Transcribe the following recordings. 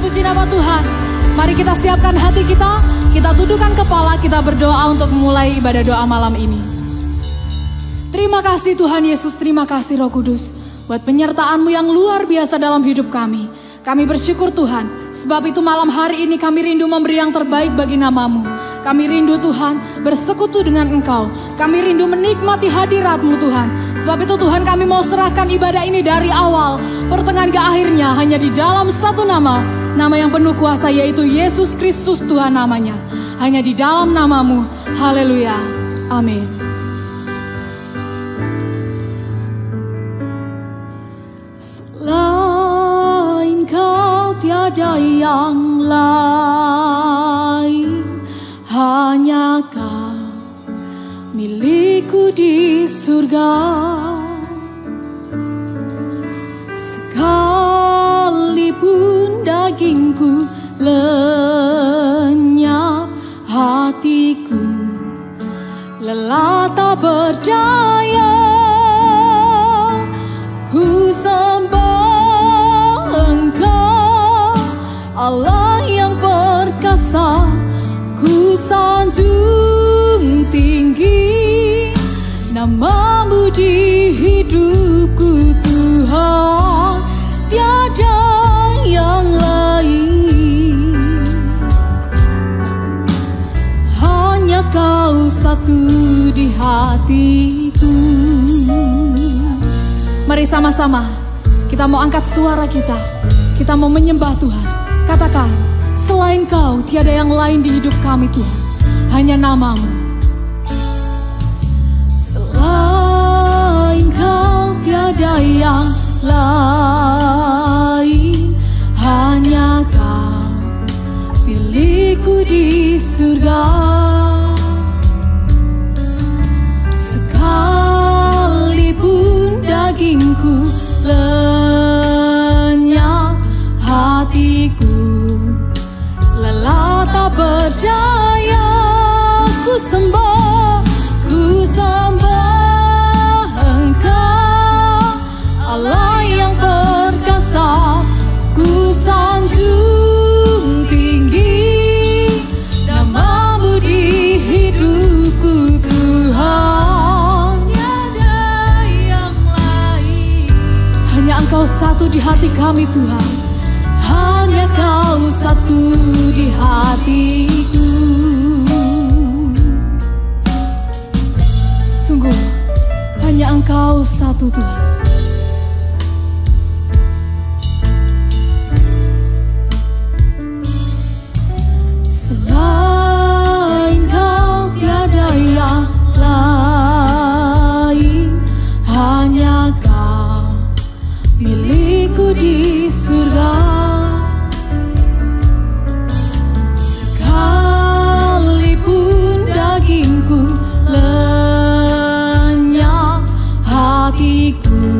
Puji nama Tuhan. Mari kita siapkan hati kita, kita tundukkan kepala, kita berdoa untuk memulai ibadah doa malam ini. Terima kasih Tuhan Yesus, terima kasih Roh Kudus, buat penyertaan-Mu yang luar biasa dalam hidup kami. Kami bersyukur Tuhan, sebab itu malam hari ini kami rindu memberi yang terbaik bagi nama-Mu. Kami rindu Tuhan bersekutu dengan Engkau. Kami rindu menikmati hadirat-Mu Tuhan. Sebab itu Tuhan kami mau serahkan ibadah ini dari awal, pertengahan ke akhirnya hanya di dalam satu nama. Nama yang penuh kuasa yaitu Yesus Kristus Tuhan namanya. Hanya di dalam nama-Mu. Haleluya. Amin. Selain Kau tiada yang lain, hanya Kau milikku di surga. Sekalipun dagingku lenyap, hatiku lelah tak berdaya. Ku sembah Engkau, Allah yang perkasa. Ku sanjung tinggi nama-Mu di hidupku Tuhan, tiada yang lain. Hanya Kau satu di hatiku. Mari sama-sama kita mau angkat suara kita. Kita mau menyembah Tuhan. Katakan, selain Kau tiada yang lain di hidup kami Tuhan, hanya nama-Mu. Selain Kau tiada yang lain, hanya Kau milikku di surga. Sekalipun dagingku lenyap, hatiku lelah tak berdaya. Ku sembah Engkau, Allah yang perkasa. Ku sanjung tinggi nama-Mu di hidupku Tuhan, tiada yang lain. Hanya Engkau satu di hati kami Tuhan. Hanya Kau satu di hatiku. Sungguh hanya Engkau satu Tuhan. Selain Kau tiada yang lain, hanya Kau milikku di surga. Sekalipun dagingku lenyap, hatiku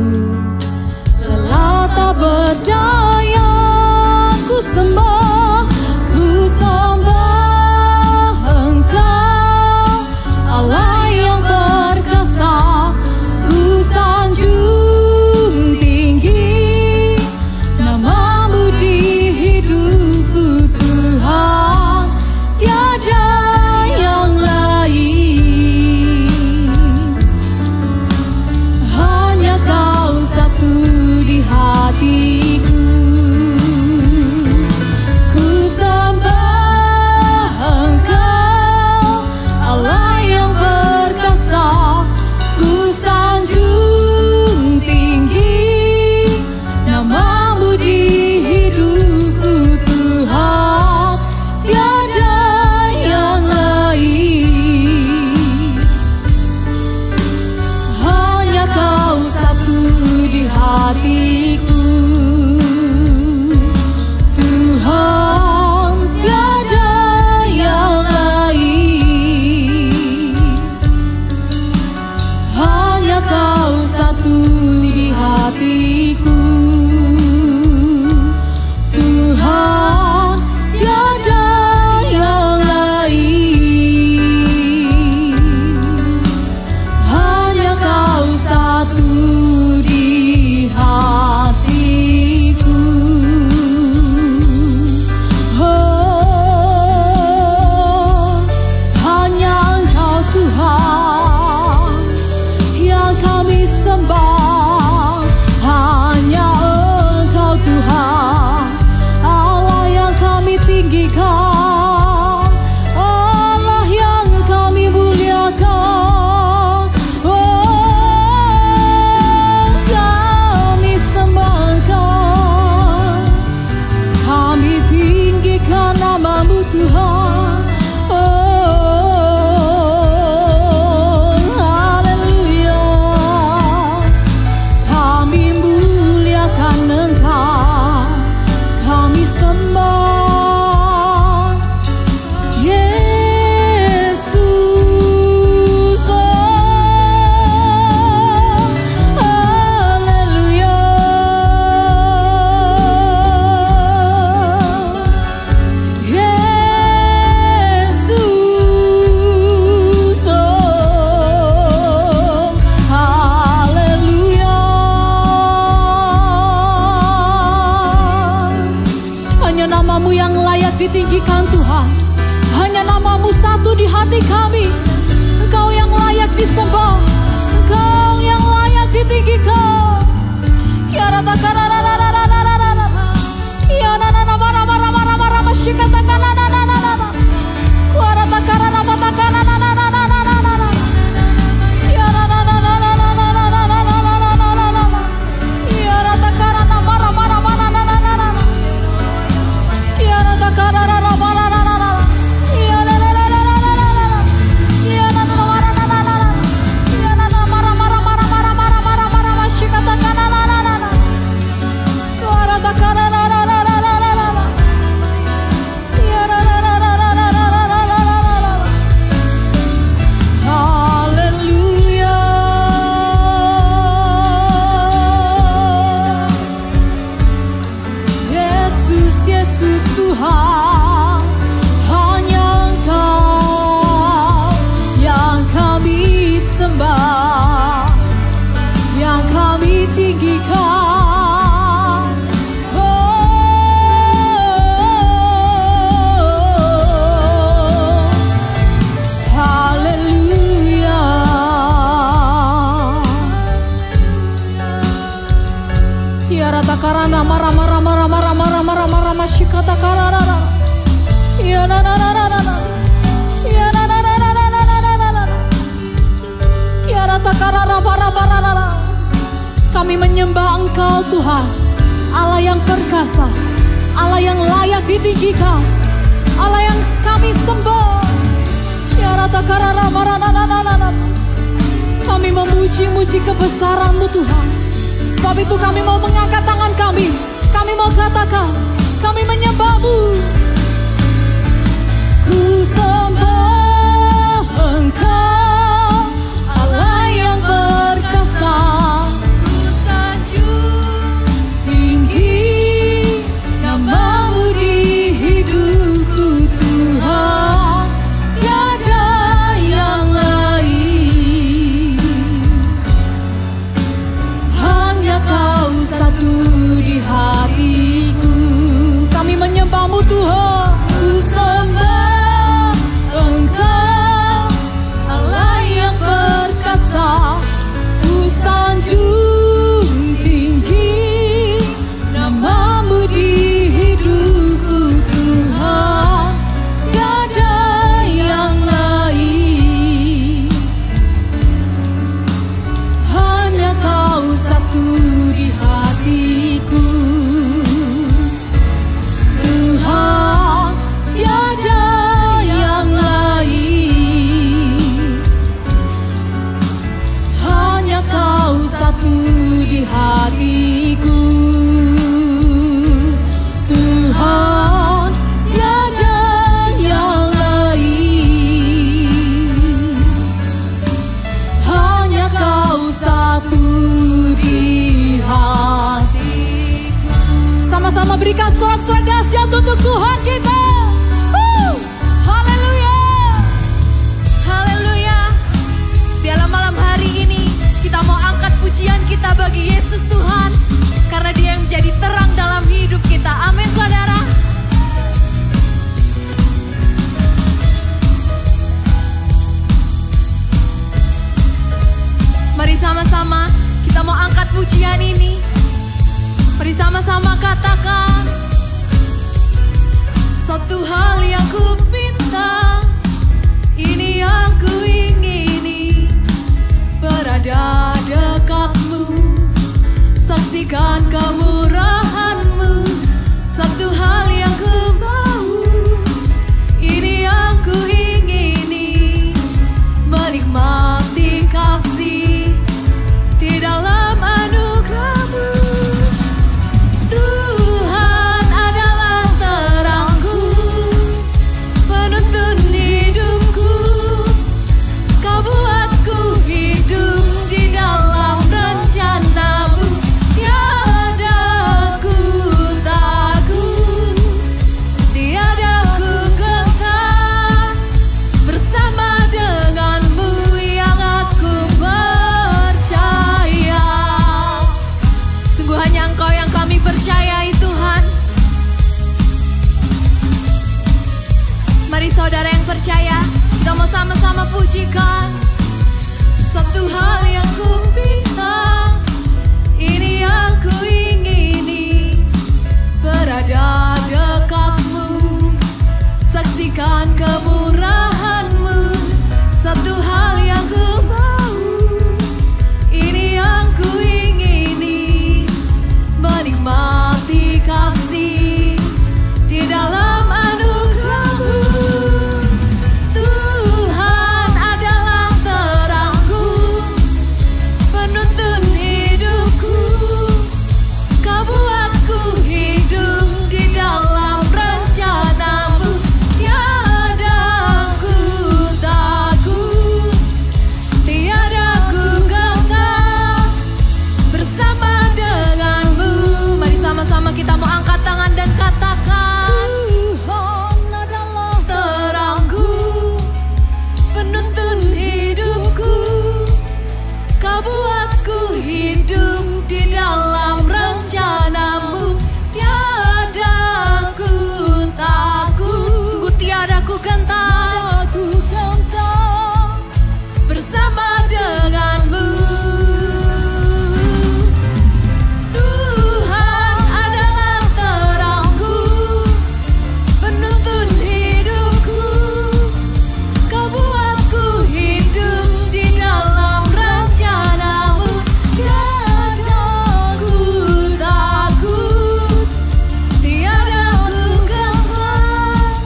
memuliakan nama-Mu Tuhan. Oh, haleluya. Kami muliakan Engkau, kami sembah Yesus. Oh, haleluya. Yesus, oh, haleluya. Hanya nama-Mu yang layak ditinggikan Tuhan. Hanya nama-Mu satu di hati kami. Engkau yang layak disembah, Engkau yang layak ditinggikan. Kiara takarararararararara. Kiara nanamaramaramaramaramarama shikatakananananana. Kuara takararamatakanananananana. Kiara nananananananananana. Kiara takararamaramaramanananana. Kiara takarararamarararara. Kiara nanananananana. Kiara nanananananana. Kiara nanamaramaramaramaramarama shikatakanananana. Kuara takararararararara. Kiara nanananananana. Haleluya. Yesus, Yesus Tuhan, hanya Engkau yang kami sembah, yang kami tinggikan. Oh, haleluya. Kiara takarana marama shikata kararara. Ya na na na na na na. Ya na na na na na na na na na. Kiara takarara para. Kami menyembah Engkau Tuhan, Allah yang perkasa, Allah yang layak ditinggikan, Allah yang kami sembah. Kiara takarara para na na na na na. Kami memuji-muji kebesaran-Mu Tuhan. Sebab itu kami mau mengangkat tangan kami mau katakan, kami menyembah-Mu. Ku sembah Engkau, Allah yang perkasa. Ku sanjung tinggi nama-Mu di hidupku Tuhan, tiada yang lain. Hanya Kau satu di hatiku. Kami menyembah-Mu Tuhan. Ku sembah Engkau, Allah yang perkasa. Ku sanjung tinggi nama-Mu di hidupku Tuhan, tiada yang lain. Hanya Kau satu di hatiku Tuhan, tiada yang lain. Hanya Kau satu di hatiku Tuhan, tiada yang lain. Hanya Kau satu di hatiku. Sama-sama berikan sorak-sorak dahsyat untuk Tuhan kita. Haleluya. Haleluya. Biarlah malam hari ini kita mau angkat pujian kita bagi Yesus Tuhan, karena Dia yang menjadi terang dalam hidup kita. Amin saudara. Mari sama-sama kita mau angkat pujian ini. Mari sama-sama katakan, satu hal yang ku pinta, ini yang ku ingini, berada dekat-Mu, saksikan kemurahan-Mu. Satu hal yang ku mau, percaya, kita mau sama-sama pujikan. Satu hal yang ku pinta, ini yang ku ingini, berada dekatmu, saksikan kemurahanmu. Satu hal yang ku mau, ini yang ku ingini, menikmati kasih di dalam anugerah-Mu. Tuhan adalah terangku, penuntun hidupku. Kau buatku hidup di dalam rencana-Mu. Tiada ku takut, tiada ku gentar, bersama denganmu. Mari sama-sama kita mau angkat tangan dan katakan, Tuhan adalah terangku, penuntun hidupku. Kau buatku hidup di dalam rencana-Mu. Tiada ku takut, sungguh tiada ku gentar, bersama denganmu. Tuhan adalah terangku, penuntun hidupku. Kau buatku hidup di dalam rencana-Mu. Tiada ku takut, tiada ku gentar,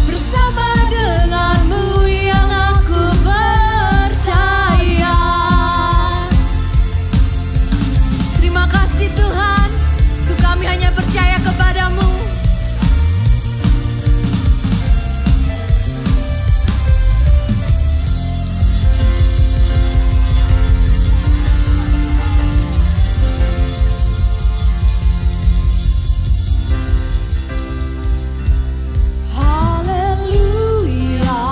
bersama denganmu yang aku percaya. Terima kasih Tuhan, kami hanya percaya kepadamu. Haleluya,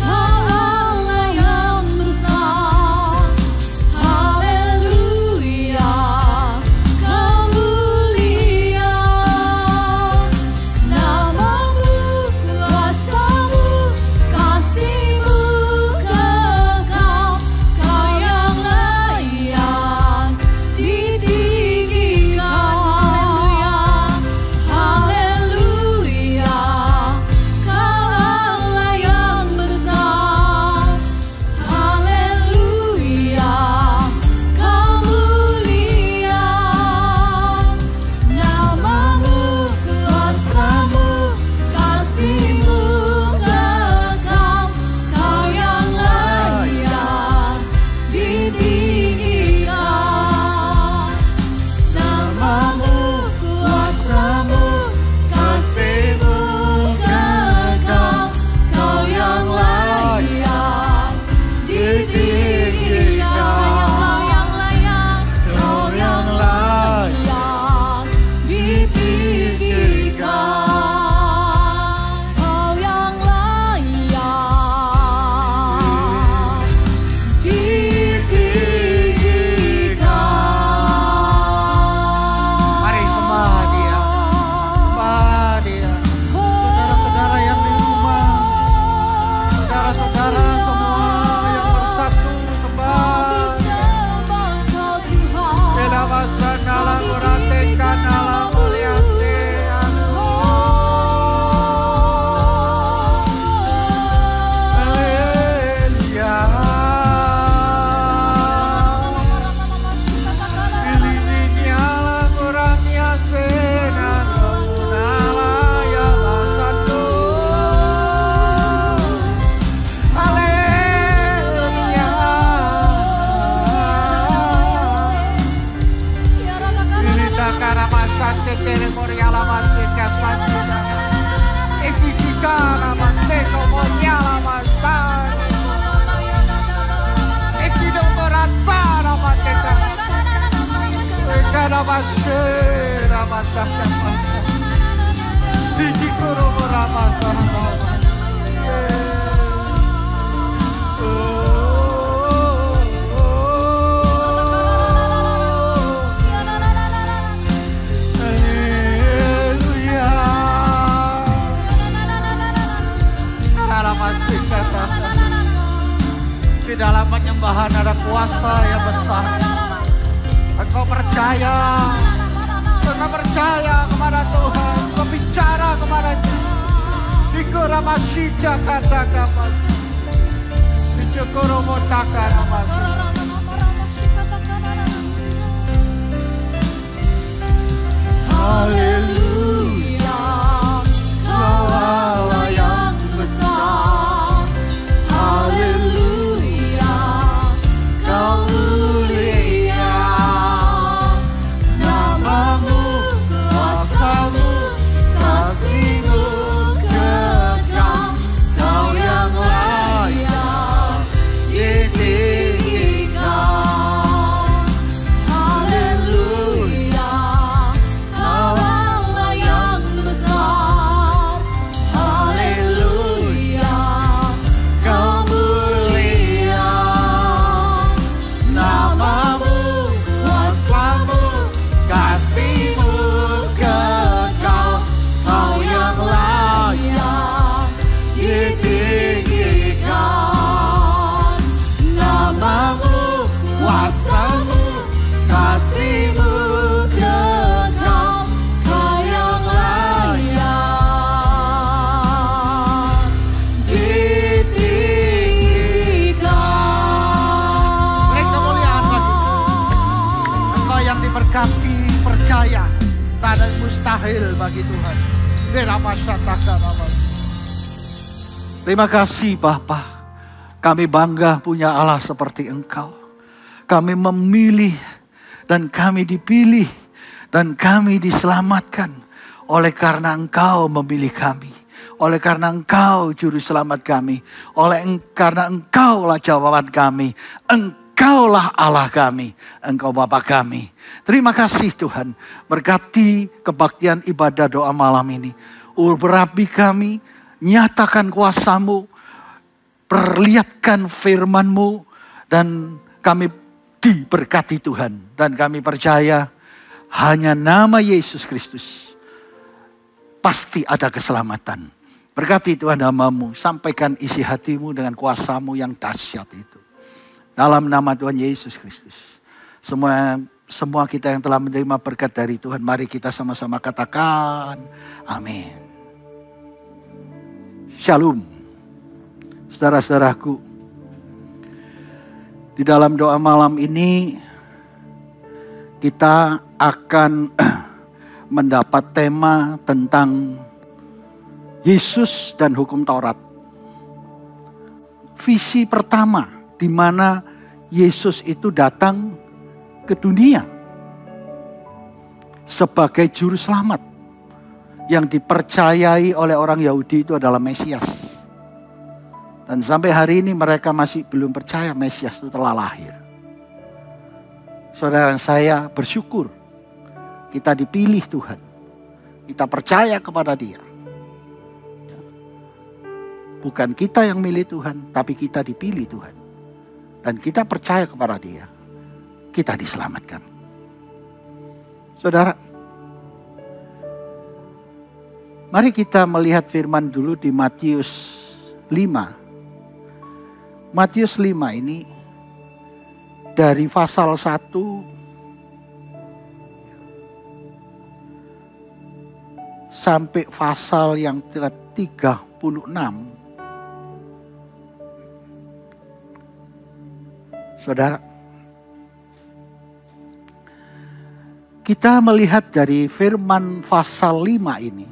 Kau Allah yang besar. Haleluya, Kau mulia. Namamu, kuasa-Mu, kasih-Mu kekal. Kau yang layak ditinggikan. Haleluya, Kau Allah yang besar. Haleluya, Kau mulia. Namamu, kuasa-Mu, kasih-Mu kekal. Kau yang layak ditinggikan. Namamu, kuasa-Mu, kasih-Mu kekal. Kau yang layak ditinggikan. Kau yang layak, Kau yang layak ditinggikan. Kau yang layak ditinggikan. Mari sembah Dia, sembah Dia. Saudara-saudara yang di rumah, saudara-saudara semua yang bersatu sembah. Bela basa nala murate kanala muliate. Haleluya. Pilihnya kurangnya senang nala ya basatu. Haleluya. Pilihnya karena masate tere moriala masika sanjita. Ekikikana maseko moriala masani. Ekido merasana mateka. Ekana masera masaka masa. Dijikoro meramasana. Tuhan ada kuasa yang besar. Engkau percaya. Engkau percaya kepada Tuhan. Engkau bicara kepada Tuhan. Dikura masih kata kapas. Dikura motaka namas. Haleluya, Kau Allah yang besar. Haleluya, Kau mulia. Namamu, kuasamu, kasih-Mu kekal. Kau yang layak ditinggikan. Haleluya, Kau Allah yang besar. Haleluya, Kau mulia. Namamu, kuasamu, kasih-Mu kekal. Kau yang layak ditinggikan. Namamu, kuasamu, kasih-Mu kekal. Kau yang layak ditinggikan. Beri kemuliaan bagi Engkau yang diberkati, percaya. Tak ada yang mustahil bagi Tuhan. Terima kasih Bapa. Kami bangga punya Allah seperti Engkau. Kami memilih dan kami dipilih dan kami diselamatkan oleh karena Engkau memilih kami. Oleh karena Engkau juru selamat kami. Karena Engkaulah jawaban kami. Engkaulah Allah kami. Engkau Bapa kami. Terima kasih Tuhan. Berkati kebaktian ibadah doa malam ini. Urapi kami. Nyatakan kuasa-Mu. Perlihatkan firman-Mu. Dan kami diberkati Tuhan. Dan kami percaya hanya nama Yesus Kristus. Pasti ada keselamatan. Berkati Tuhan nama-Mu. Sampaikan isi hati-Mu dengan kuasa-Mu yang dahsyat itu. Dalam nama Tuhan Yesus Kristus. Semua kita yang telah menerima berkat dari Tuhan. Mari kita sama-sama katakan. Amin. Shalom. Saudara-saudaraku. Di dalam doa malam ini. Kita akan mendapat tema tentang Yesus dan hukum Taurat. Visi pertama di mana Yesus itu datang ke dunia sebagai juru selamat yang dipercayai oleh orang Yahudi itu adalah Mesias. Dan sampai hari ini mereka masih belum percaya Mesias itu telah lahir. Saudara saya bersyukur kita dipilih Tuhan. Kita percaya kepada Dia. Bukan kita yang milih Tuhan, tapi kita dipilih Tuhan. Dan kita percaya kepada Dia. Kita diselamatkan. Saudara, mari kita melihat firman dulu di Matius 5. Matius 5 ini dari pasal 1 sampai pasal yang ke-36. Saudara, kita melihat dari firman pasal 5 ini.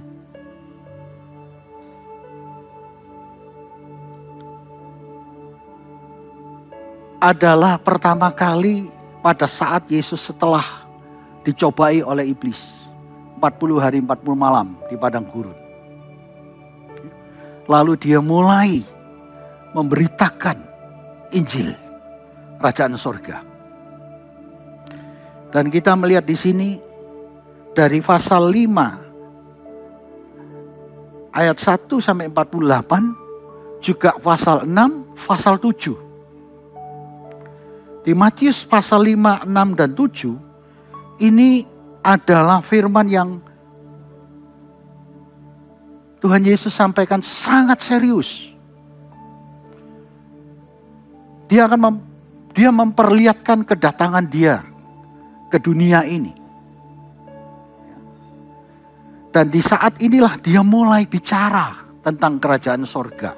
Adalah pertama kali pada saat Yesus setelah dicobai oleh iblis. 40 hari 40 malam di padang gurun. Lalu dia mulai memberitakan Injil Kerajaan Sorga. Dan kita melihat di sini dari pasal 5 ayat 1 sampai 48, juga pasal 6, pasal 7. Di Matius pasal 5, 6 dan 7 ini adalah firman yang Tuhan Yesus sampaikan sangat serius. Dia akan Dia memperlihatkan kedatangan dia ke dunia ini. Dan di saat inilah dia mulai bicara tentang kerajaan sorga.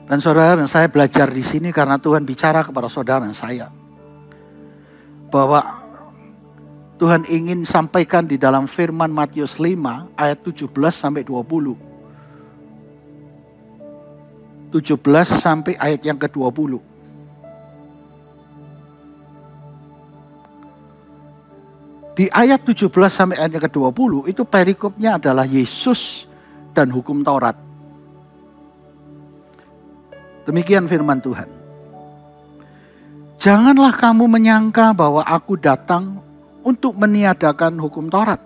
Dan saudara dan saya belajar di sini karena Tuhan bicara kepada saudara dan saya. Bahwa Tuhan ingin sampaikan di dalam firman Matius 5 ayat 17 sampai 20. 17 sampai ayat yang ke-20. Di ayat 17 sampai ayat yang ke-20 itu perikopnya adalah Yesus dan hukum Taurat. Demikian firman Tuhan. Janganlah kamu menyangka bahwa aku datang untuk meniadakan hukum Taurat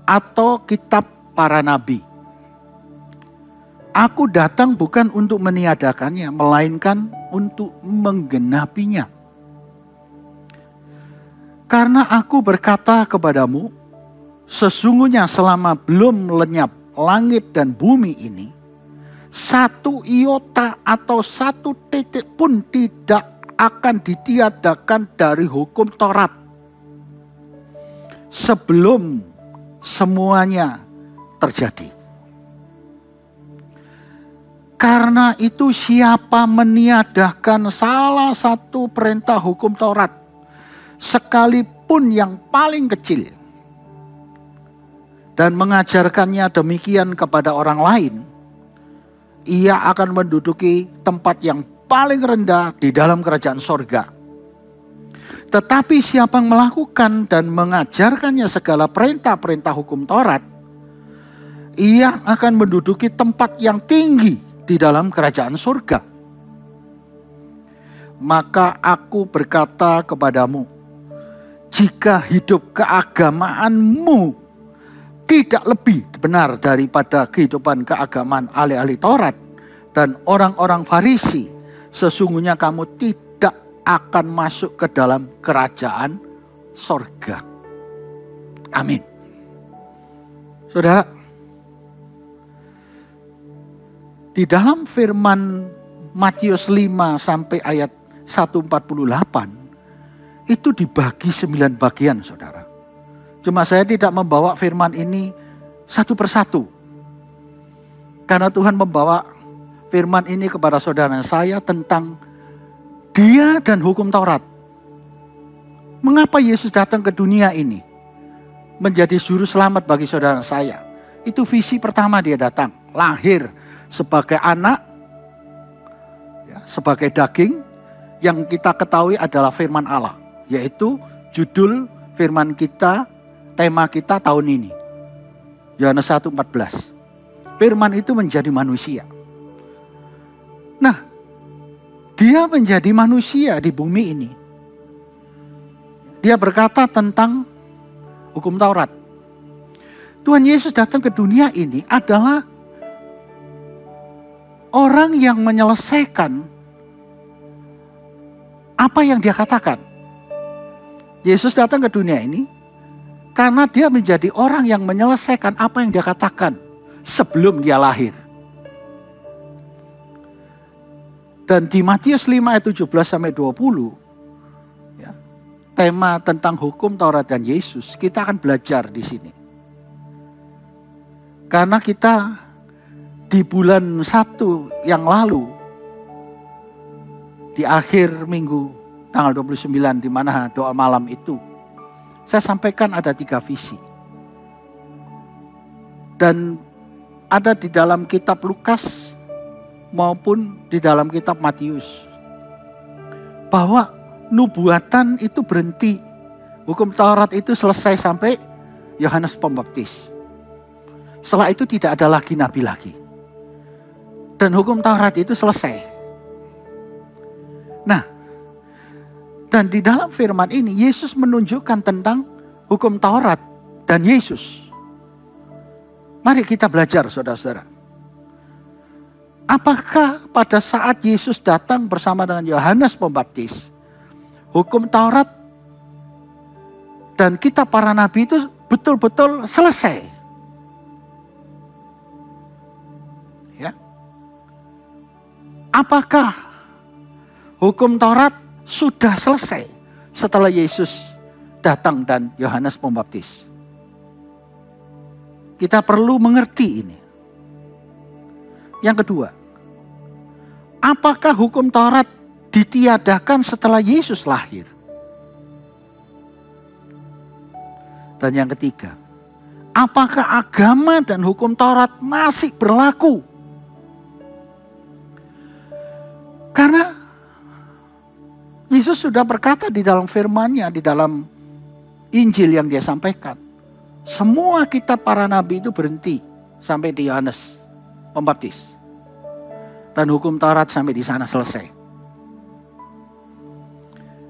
atau kitab para nabi. Aku datang bukan untuk meniadakannya, melainkan untuk menggenapinya. Karena aku berkata kepadamu, sesungguhnya selama belum lenyap langit dan bumi ini, satu iota atau satu titik pun tidak akan ditiadakan dari hukum Taurat sebelum semuanya terjadi. Karena itu siapa meniadakan salah satu perintah hukum Taurat, sekalipun yang paling kecil, dan mengajarkannya demikian kepada orang lain, ia akan menduduki tempat yang paling rendah di dalam kerajaan sorga. Tetapi siapa yang melakukan dan mengajarkannya segala perintah-perintah hukum Taurat, ia akan menduduki tempat yang tinggi di dalam kerajaan sorga. Maka aku berkata kepadamu, jika hidup keagamaanmu tidak lebih benar daripada kehidupan keagamaan ahli-ahli Taurat dan orang-orang Farisi, sesungguhnya kamu tidak akan masuk ke dalam kerajaan sorga. Amin. Saudara, di dalam firman Matius 5 sampai ayat 148 itu dibagi 9 bagian, saudara. Cuma saya tidak membawa firman ini satu persatu. Karena Tuhan membawa firman ini kepada saudara saya tentang dia dan hukum Taurat. Mengapa Yesus datang ke dunia ini? Menjadi juru selamat bagi saudara saya. Itu visi pertama dia datang. Lahir sebagai anak, ya, sebagai daging, yang kita ketahui adalah firman Allah. Yaitu judul firman kita, tema kita tahun ini. Yohanes 1:14. Firman itu menjadi manusia. Nah, dia menjadi manusia di bumi ini. Dia berkata tentang hukum Taurat. Tuhan Yesus datang ke dunia ini adalah orang yang menyelesaikan apa yang dia katakan. Yesus datang ke dunia ini karena dia menjadi orang yang menyelesaikan apa yang dia katakan sebelum dia lahir. Dan di Matius 5 ayat 17 sampai 20, ya, tema tentang hukum Taurat dan Yesus, kita akan belajar di sini. Karena kita di bulan 1 yang lalu, di akhir minggu tanggal 29 di mana doa malam itu, saya sampaikan ada 3 visi. Dan ada di dalam kitab Lukas maupun di dalam kitab Matius. Bahwa nubuatan itu berhenti. Hukum Taurat itu selesai sampai Yohanes Pembaptis. Setelah itu tidak ada lagi nabi lagi. Dan hukum Taurat itu selesai. Nah, dan di dalam firman ini Yesus menunjukkan tentang hukum Taurat dan Yesus. Mari kita belajar, saudara-saudara. Apakah pada saat Yesus datang bersama dengan Yohanes Pembaptis, hukum Taurat dan kitab para nabi itu betul-betul selesai? Ya. Apakah hukum Taurat sudah selesai setelah Yesus datang dan Yohanes Pembaptis. Kita perlu mengerti ini. Yang kedua, apakah hukum Taurat ditiadakan setelah Yesus lahir? Dan yang ketiga, apakah agama dan hukum Taurat masih berlaku? Karena Yesus sudah berkata di dalam firman-Nya, di dalam Injil yang dia sampaikan, semua kitab para nabi itu berhenti sampai di Yohanes Pembaptis. Dan hukum Taurat sampai di sana selesai.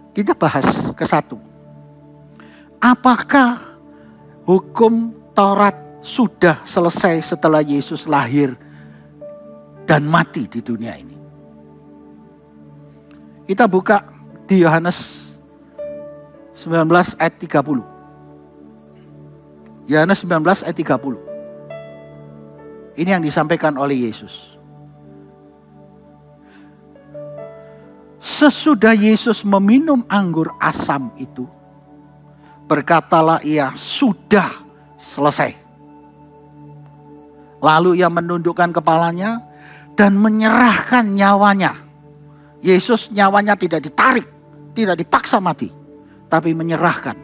Kita bahas ke satu. Apakah hukum Taurat sudah selesai setelah Yesus lahir dan mati di dunia ini? Kita buka di Yohanes 19 ayat 30. Yohanes 19 ayat 30. Ini yang disampaikan oleh Yesus. Sesudah Yesus meminum anggur asam itu, berkatalah ia, sudah selesai. Lalu ia menundukkan kepalanya dan menyerahkan nyawanya. Yesus nyawanya tidak ditarik, tidak dipaksa mati, tapi menyerahkan.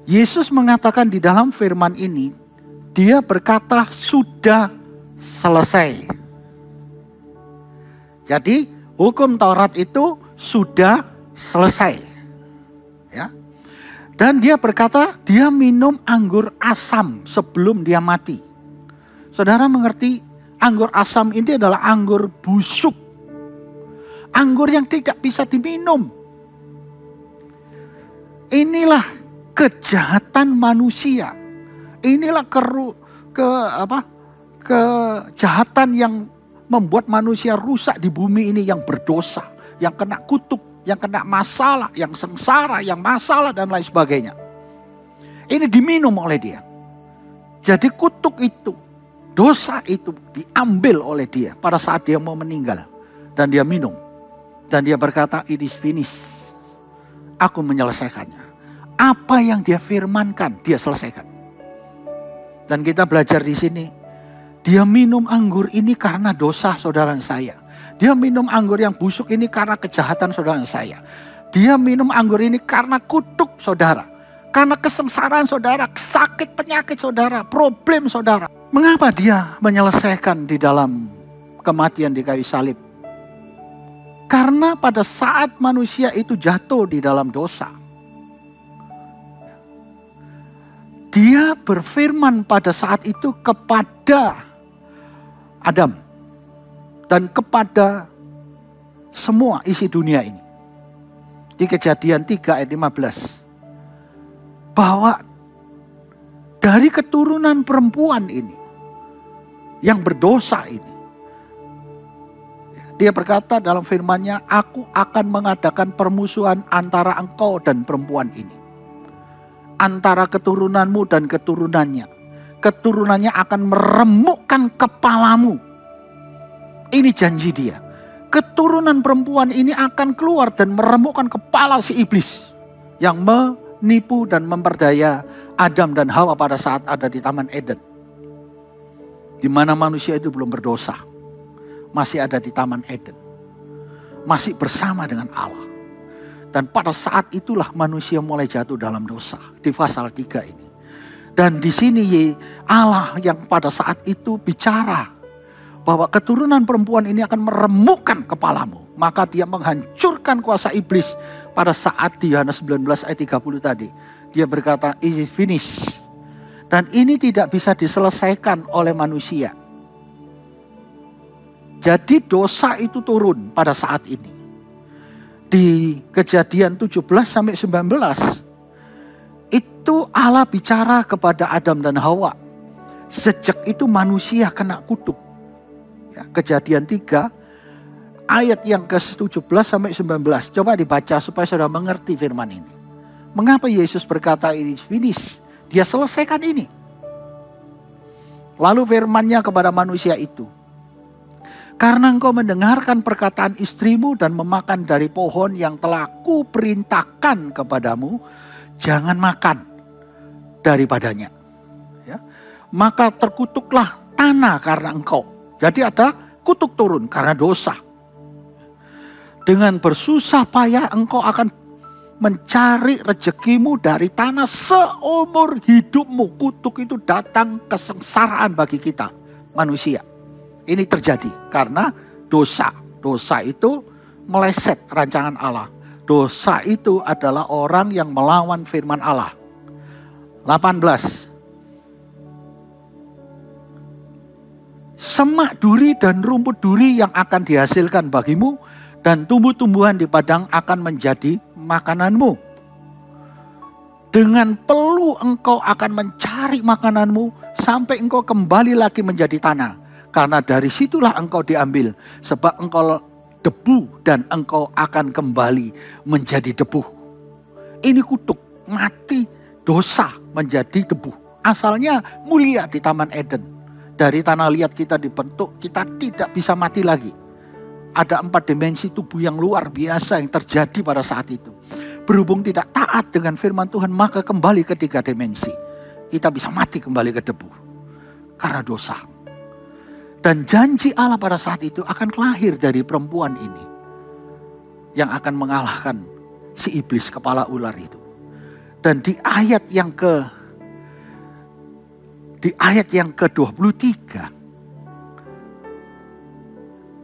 Yesus mengatakan di dalam firman ini, dia berkata sudah selesai. Jadi hukum Taurat itu sudah selesai. Ya. Dan dia berkata dia minum anggur asam sebelum dia mati. Saudara mengerti, anggur asam ini adalah anggur busuk. Anggur yang tidak bisa diminum. Inilah kejahatan manusia. Inilah kejahatan yang membuat manusia rusak di bumi ini, yang berdosa, yang kena kutuk, yang kena masalah, yang sengsara, yang masalah dan lain sebagainya. Ini diminum oleh dia. Jadi kutuk itu, dosa itu diambil oleh dia pada saat dia mau meninggal. Dan dia minum. Dan dia berkata, it is finished. Aku menyelesaikannya. Apa yang dia firmankan, dia selesaikan. Dan kita belajar di sini. Dia minum anggur ini karena dosa saudara saya. Dia minum anggur yang busuk ini karena kejahatan saudara saya. Dia minum anggur ini karena kutuk saudara. Karena kesengsaraan saudara, sakit penyakit saudara, problem saudara. Mengapa dia menyelesaikan di dalam kematian di kayu salib? Karena pada saat manusia itu jatuh di dalam dosa, dia berfirman pada saat itu kepada Adam dan kepada semua isi dunia ini. Di Kejadian 3 ayat 15. Bahwa dari keturunan perempuan ini yang berdosa ini, dia berkata dalam firman-Nya, aku akan mengadakan permusuhan antara engkau dan perempuan ini. Antara keturunanmu dan keturunannya. Keturunannya akan meremukkan kepalamu. Ini janji dia. Keturunan perempuan ini akan keluar dan meremukkan kepala si iblis. Yang menipu dan memperdaya Adam dan Hawa pada saat ada di Taman Eden. Di mana manusia itu belum berdosa. Masih ada di Taman Eden. Masih bersama dengan Allah. Dan pada saat itulah manusia mulai jatuh dalam dosa. Di pasal 3 ini. Dan di sini Allah yang pada saat itu bicara bahwa keturunan perempuan ini akan meremukkan kepalamu. Maka dia menghancurkan kuasa iblis pada saat di Yohanes 19 ayat 30 tadi. Dia berkata, it is finished. Dan ini tidak bisa diselesaikan oleh manusia. Jadi dosa itu turun pada saat ini. Di Kejadian 17 sampai 19. Itu Allah bicara kepada Adam dan Hawa. Sejak itu manusia kena kutuk. Ya, Kejadian 3 ayat yang ke-17 sampai 19. Coba dibaca supaya saudara mengerti firman ini. Mengapa Yesus berkata ini finish? Dia selesaikan ini. Lalu firman-Nya kepada manusia itu. Karena engkau mendengarkan perkataan istrimu dan memakan dari pohon yang telah kuperintahkan kepadamu, jangan makan daripadanya. Ya. Maka terkutuklah tanah karena engkau. Jadi ada kutuk turun karena dosa. Dengan bersusah payah engkau akan mencari rezekimu dari tanah seumur hidupmu. Kutuk itu datang kesengsaraan bagi kita manusia. Ini terjadi karena dosa. Dosa itu meleset rancangan Allah. Dosa itu adalah orang yang melawan firman Allah. 18. Semak duri dan rumput duri yang akan dihasilkan bagimu, dan tumbuh-tumbuhan di padang akan menjadi makananmu. Dengan peluh engkau akan mencari makananmu sampai engkau kembali lagi menjadi tanah. Karena dari situlah engkau diambil, sebab engkau debu dan engkau akan kembali menjadi debu. Ini kutuk, mati, dosa menjadi debu. Asalnya mulia di Taman Eden. Dari tanah liat kita dibentuk, kita tidak bisa mati lagi. Ada 4 dimensi tubuh yang luar biasa yang terjadi pada saat itu. Berhubung tidak taat dengan firman Tuhan, maka kembali ke 3 dimensi. Kita bisa mati kembali ke debu. Karena dosa. Dan janji Allah pada saat itu akan lahir dari perempuan ini. Yang akan mengalahkan si iblis kepala ular itu. Dan di ayat yang ke-23.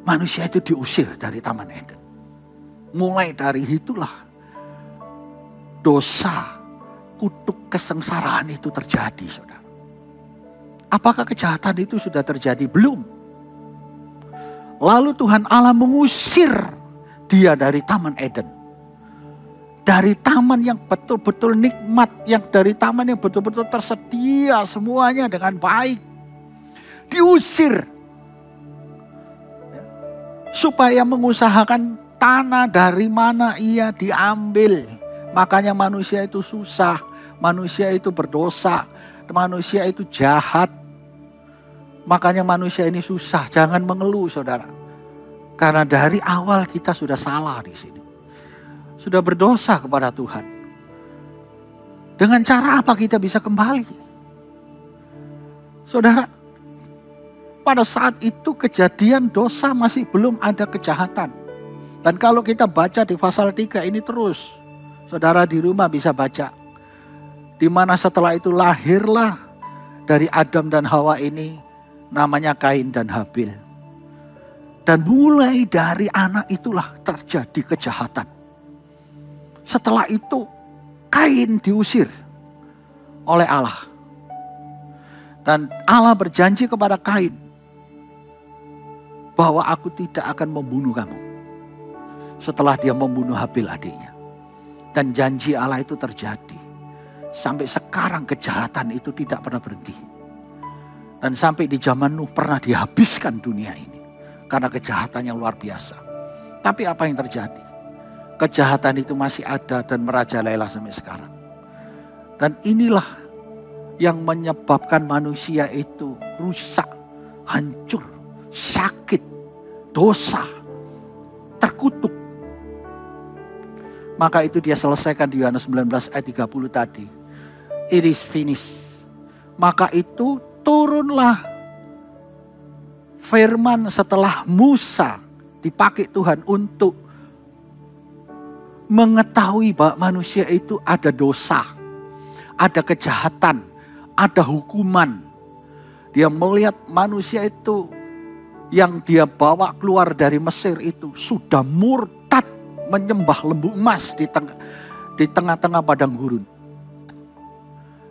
Manusia itu diusir dari Taman Eden. Mulai dari itulah dosa, kutuk, kesengsaraan itu terjadi, saudara. Apakah kejahatan itu sudah terjadi? Belum. Lalu Tuhan Allah mengusir dia dari Taman Eden. Dari taman yang betul-betul nikmat, yang dari taman yang betul-betul tersedia semuanya dengan baik. Diusir. Supaya mengusahakan tanah dari mana ia diambil. Makanya manusia itu susah, manusia itu berdosa, manusia itu jahat. Makanya manusia ini susah, jangan mengeluh saudara. Karena dari awal kita sudah salah di sini. Sudah berdosa kepada Tuhan. Dengan cara apa kita bisa kembali? Saudara, pada saat itu kejadian dosa masih belum ada kejahatan. Dan kalau kita baca di pasal 3 ini terus, saudara di rumah bisa baca. Di mana setelah itu lahirlah dari Adam dan Hawa ini namanya Kain dan Habil. Dan mulai dari anak itulah terjadi kejahatan. Setelah itu Kain diusir oleh Allah. Dan Allah berjanji kepada Kain bahwa aku tidak akan membunuh kamu. Setelah dia membunuh Habil adiknya. Dan janji Allah itu terjadi. Sampai sekarang kejahatan itu tidak pernah berhenti. Dan sampai di zaman Nuh pernah dihabiskan dunia ini. Karena kejahatan yang luar biasa. Tapi apa yang terjadi? Kejahatan itu masih ada dan merajalela sampai sekarang. Dan inilah yang menyebabkan manusia itu rusak, hancur, sakit, dosa, terkutuk. Maka itu dia selesaikan di Yohanes 19 ayat 30 tadi. It is finished. Maka itu turunlah firman setelah Musa dipakai Tuhan untuk mengetahui bahwa manusia itu ada dosa, ada kejahatan, ada hukuman. Dia melihat manusia itu yang dia bawa keluar dari Mesir itu sudah murtad menyembah lembu emas di tengah-tengah padang gurun.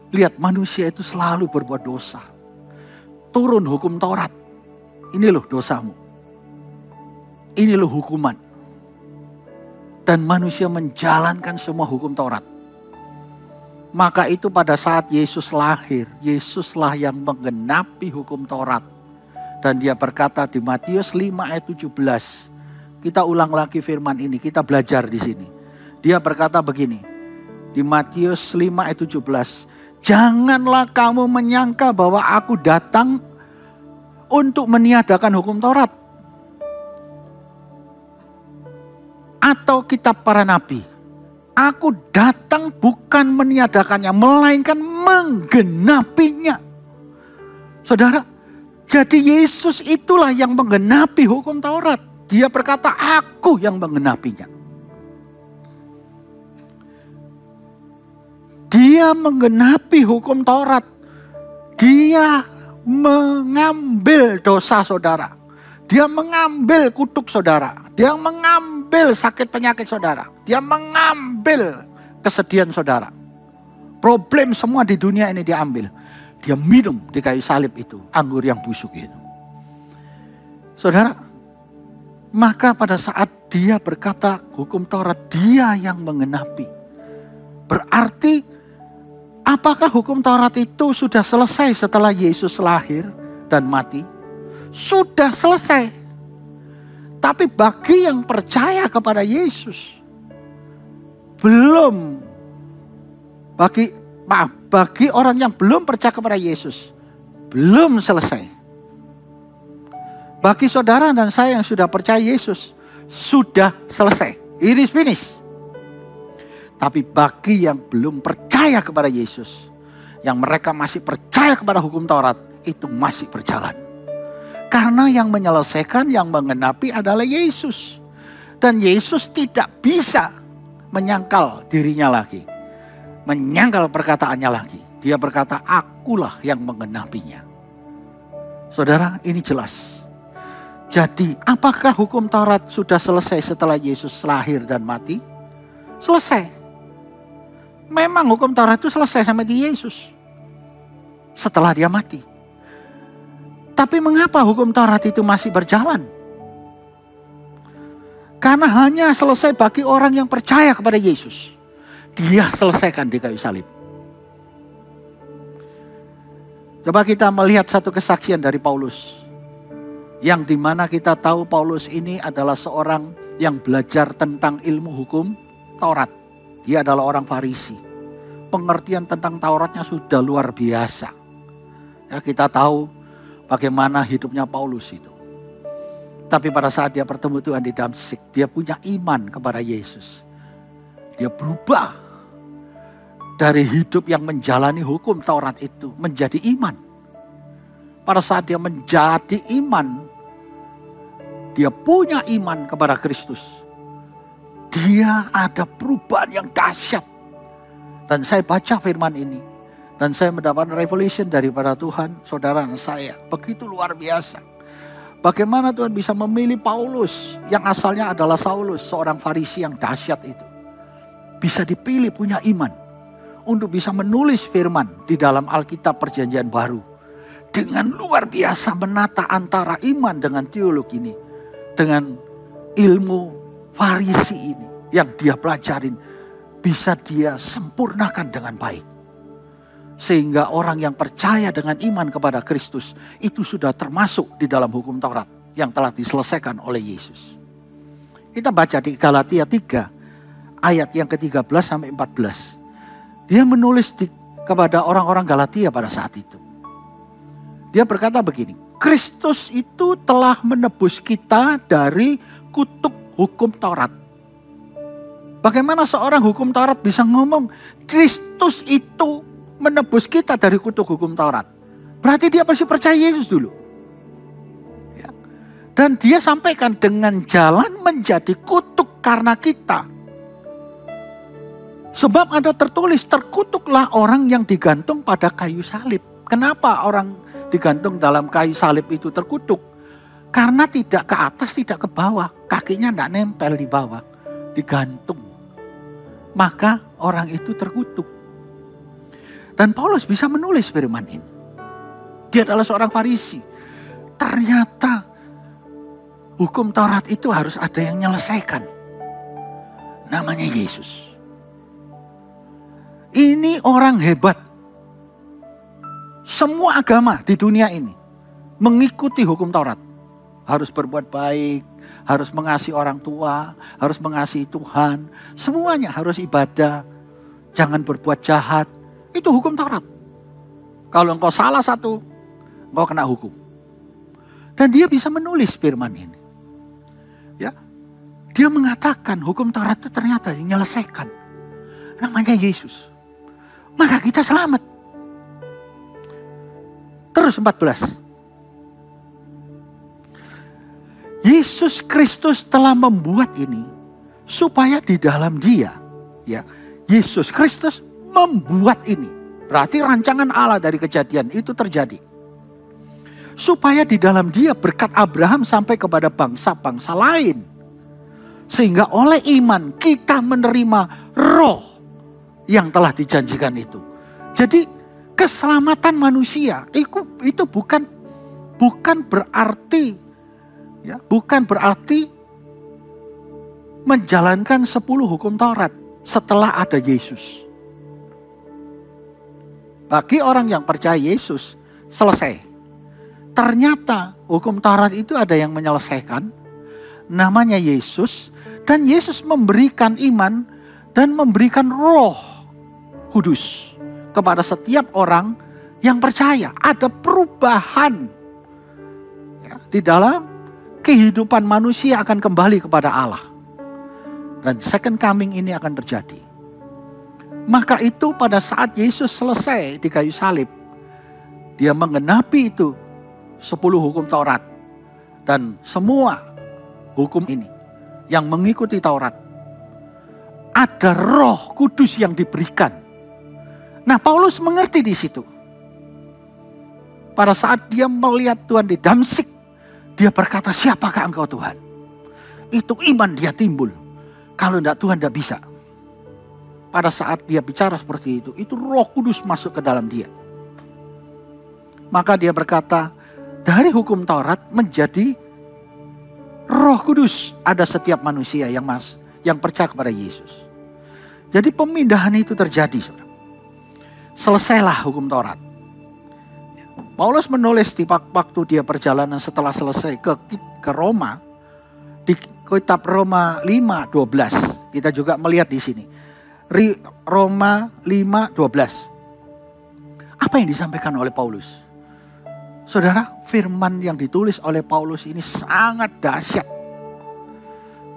Lihat manusia itu selalu berbuat dosa. Turun hukum Taurat. Ini loh dosamu. Ini loh hukuman. Dan manusia menjalankan semua hukum Taurat. Maka itu pada saat Yesus lahir, Yesuslah yang menggenapi hukum Taurat. Dan dia berkata di Matius 5 ayat 17. Kita ulang lagi firman ini, kita belajar di sini. Dia berkata begini. Di Matius 5 ayat 17. Janganlah kamu menyangka bahwa aku datang untuk meniadakan hukum Taurat atau kitab para nabi. Aku datang bukan meniadakannya, melainkan menggenapinya. Saudara, jadi Yesus itulah yang menggenapi hukum Taurat. Dia berkata, aku yang menggenapinya. Dia menggenapi hukum Taurat. Dia mengambil dosa saudara. Dia mengambil kutuk saudara. Dia mengambil sakit penyakit saudara. Dia mengambil kesedihan saudara. Problem semua di dunia ini dia ambil. Dia minum di kayu salib itu, anggur yang busuk itu. Saudara, maka pada saat dia berkata hukum Taurat, dia yang menggenapi. Berarti apakah hukum Taurat itu sudah selesai setelah Yesus lahir dan mati? Sudah selesai. Tapi bagi yang percaya kepada Yesus, belum. Bagi orang yang belum percaya kepada Yesus, belum selesai. Bagi saudara dan saya yang sudah percaya Yesus, sudah selesai. It is finished. Tapi bagi yang belum percaya kepada Yesus, yang mereka masih percaya kepada hukum Taurat, itu masih berjalan. Karena yang menyelesaikan, yang menggenapi adalah Yesus. Dan Yesus tidak bisa menyangkal dirinya lagi. Menyangkal perkataannya lagi. Dia berkata, akulah yang menggenapinya. Saudara, ini jelas. Jadi, apakah hukum Taurat sudah selesai setelah Yesus lahir dan mati? Selesai. Memang hukum Taurat itu selesai sampai di Yesus. Setelah dia mati. Tapi mengapa hukum Taurat itu masih berjalan? Karena hanya selesai bagi orang yang percaya kepada Yesus. Dia selesaikan di kayu salib. Coba kita melihat satu kesaksian dari Paulus. Yang dimana kita tahu Paulus ini adalah seorang yang belajar tentang ilmu hukum Taurat. Dia adalah orang Farisi. Pengertian tentang Tauratnya sudah luar biasa. Ya, kita tahu bagaimana hidupnya Paulus itu. Tapi pada saat dia bertemu Tuhan di Damsyik, dia punya iman kepada Yesus. Dia berubah dari hidup yang menjalani hukum Taurat itu menjadi iman. Pada saat dia menjadi iman, dia punya iman kepada Kristus. Dia ada perubahan yang dahsyat. Dan saya baca firman ini. Dan saya mendapat revelation daripada Tuhan, saudara saya. Begitu luar biasa. Bagaimana Tuhan bisa memilih Paulus yang asalnya adalah Saulus, seorang Farisi yang dahsyat itu. Bisa dipilih punya iman. Untuk bisa menulis firman di dalam Alkitab Perjanjian Baru. Dengan luar biasa menata antara iman dengan teologi ini. Dengan ilmu Farisi ini yang dia pelajarin. Bisa dia sempurnakan dengan baik. Sehingga orang yang percaya dengan iman kepada Kristus itu sudah termasuk di dalam hukum Taurat yang telah diselesaikan oleh Yesus. Kita baca di Galatia 3 ayat yang ke-13 sampai 14. Dia menulis kepada orang-orang Galatia pada saat itu. Dia berkata begini, Kristus itu telah menebus kita dari kutuk hukum Taurat. Bagaimana seorang hukum Taurat bisa ngomong Kristus itu menebus kita dari kutuk hukum Taurat? Berarti dia pasti percaya Yesus dulu. Ya. Dan dia sampaikan dengan jalan menjadi kutuk karena kita. Sebab ada tertulis, terkutuklah orang yang digantung pada kayu salib. Kenapa orang digantung dalam kayu salib itu terkutuk? Karena tidak ke atas, tidak ke bawah. Kakinya tidak nempel di bawah. Digantung. Maka orang itu terkutuk. Dan Paulus bisa menulis firman ini. Dia adalah seorang Farisi. Ternyata hukum Taurat itu harus ada yang menyelesaikan. Namanya Yesus. Ini orang hebat. Semua agama di dunia ini mengikuti hukum Taurat. Harus berbuat baik, harus mengasihi orang tua, harus mengasihi Tuhan. Semuanya harus ibadah, jangan berbuat jahat. Itu hukum Taurat. Kalau engkau salah satu, engkau kena hukum. Dan dia bisa menulis firman ini. Ya. Dia mengatakan hukum Taurat itu ternyata dinyelesaikan. Namanya Yesus. Maka kita selamat. Terus 14. Yesus Kristus telah membuat ini supaya di dalam Dia, ya, Yesus Kristus membuat ini. Berarti rancangan Allah dari kejadian itu terjadi. Supaya di dalam Dia berkat Abraham sampai kepada bangsa-bangsa lain. Sehingga oleh iman kita menerima roh yang telah dijanjikan itu. Jadi keselamatan manusia itu bukan berarti, ya, bukan berarti menjalankan 10 hukum Taurat setelah ada Yesus. Bagi orang yang percaya Yesus, selesai. Ternyata hukum Taurat itu ada yang menyelesaikan, namanya Yesus, dan Yesus memberikan iman dan memberikan Roh Kudus kepada setiap orang yang percaya. Ada perubahan, ya, di dalam kehidupan manusia akan kembali kepada Allah. Dan second coming ini akan terjadi. Maka itu pada saat Yesus selesai di kayu salib, Dia menggenapi itu 10 hukum Taurat. Dan semua hukum ini yang mengikuti Taurat, ada Roh Kudus yang diberikan. Nah, Paulus mengerti di situ. Pada saat dia melihat Tuhan di Damsik, dia berkata, siapakah engkau Tuhan? Itu iman dia timbul. Kalau tidak Tuhan tidak bisa. Pada saat dia bicara seperti itu Roh Kudus masuk ke dalam dia. Maka dia berkata, dari hukum Taurat menjadi Roh Kudus ada setiap manusia yang percaya kepada Yesus. Jadi pemindahan itu terjadi, saudara. Selesailah hukum Taurat. Paulus menulis di waktu dia perjalanan setelah selesai ke Roma, di kitab Roma 5:12. Kita juga melihat di sini. Roma 5:12. Apa yang disampaikan oleh Paulus? Saudara, firman yang ditulis oleh Paulus ini sangat dahsyat.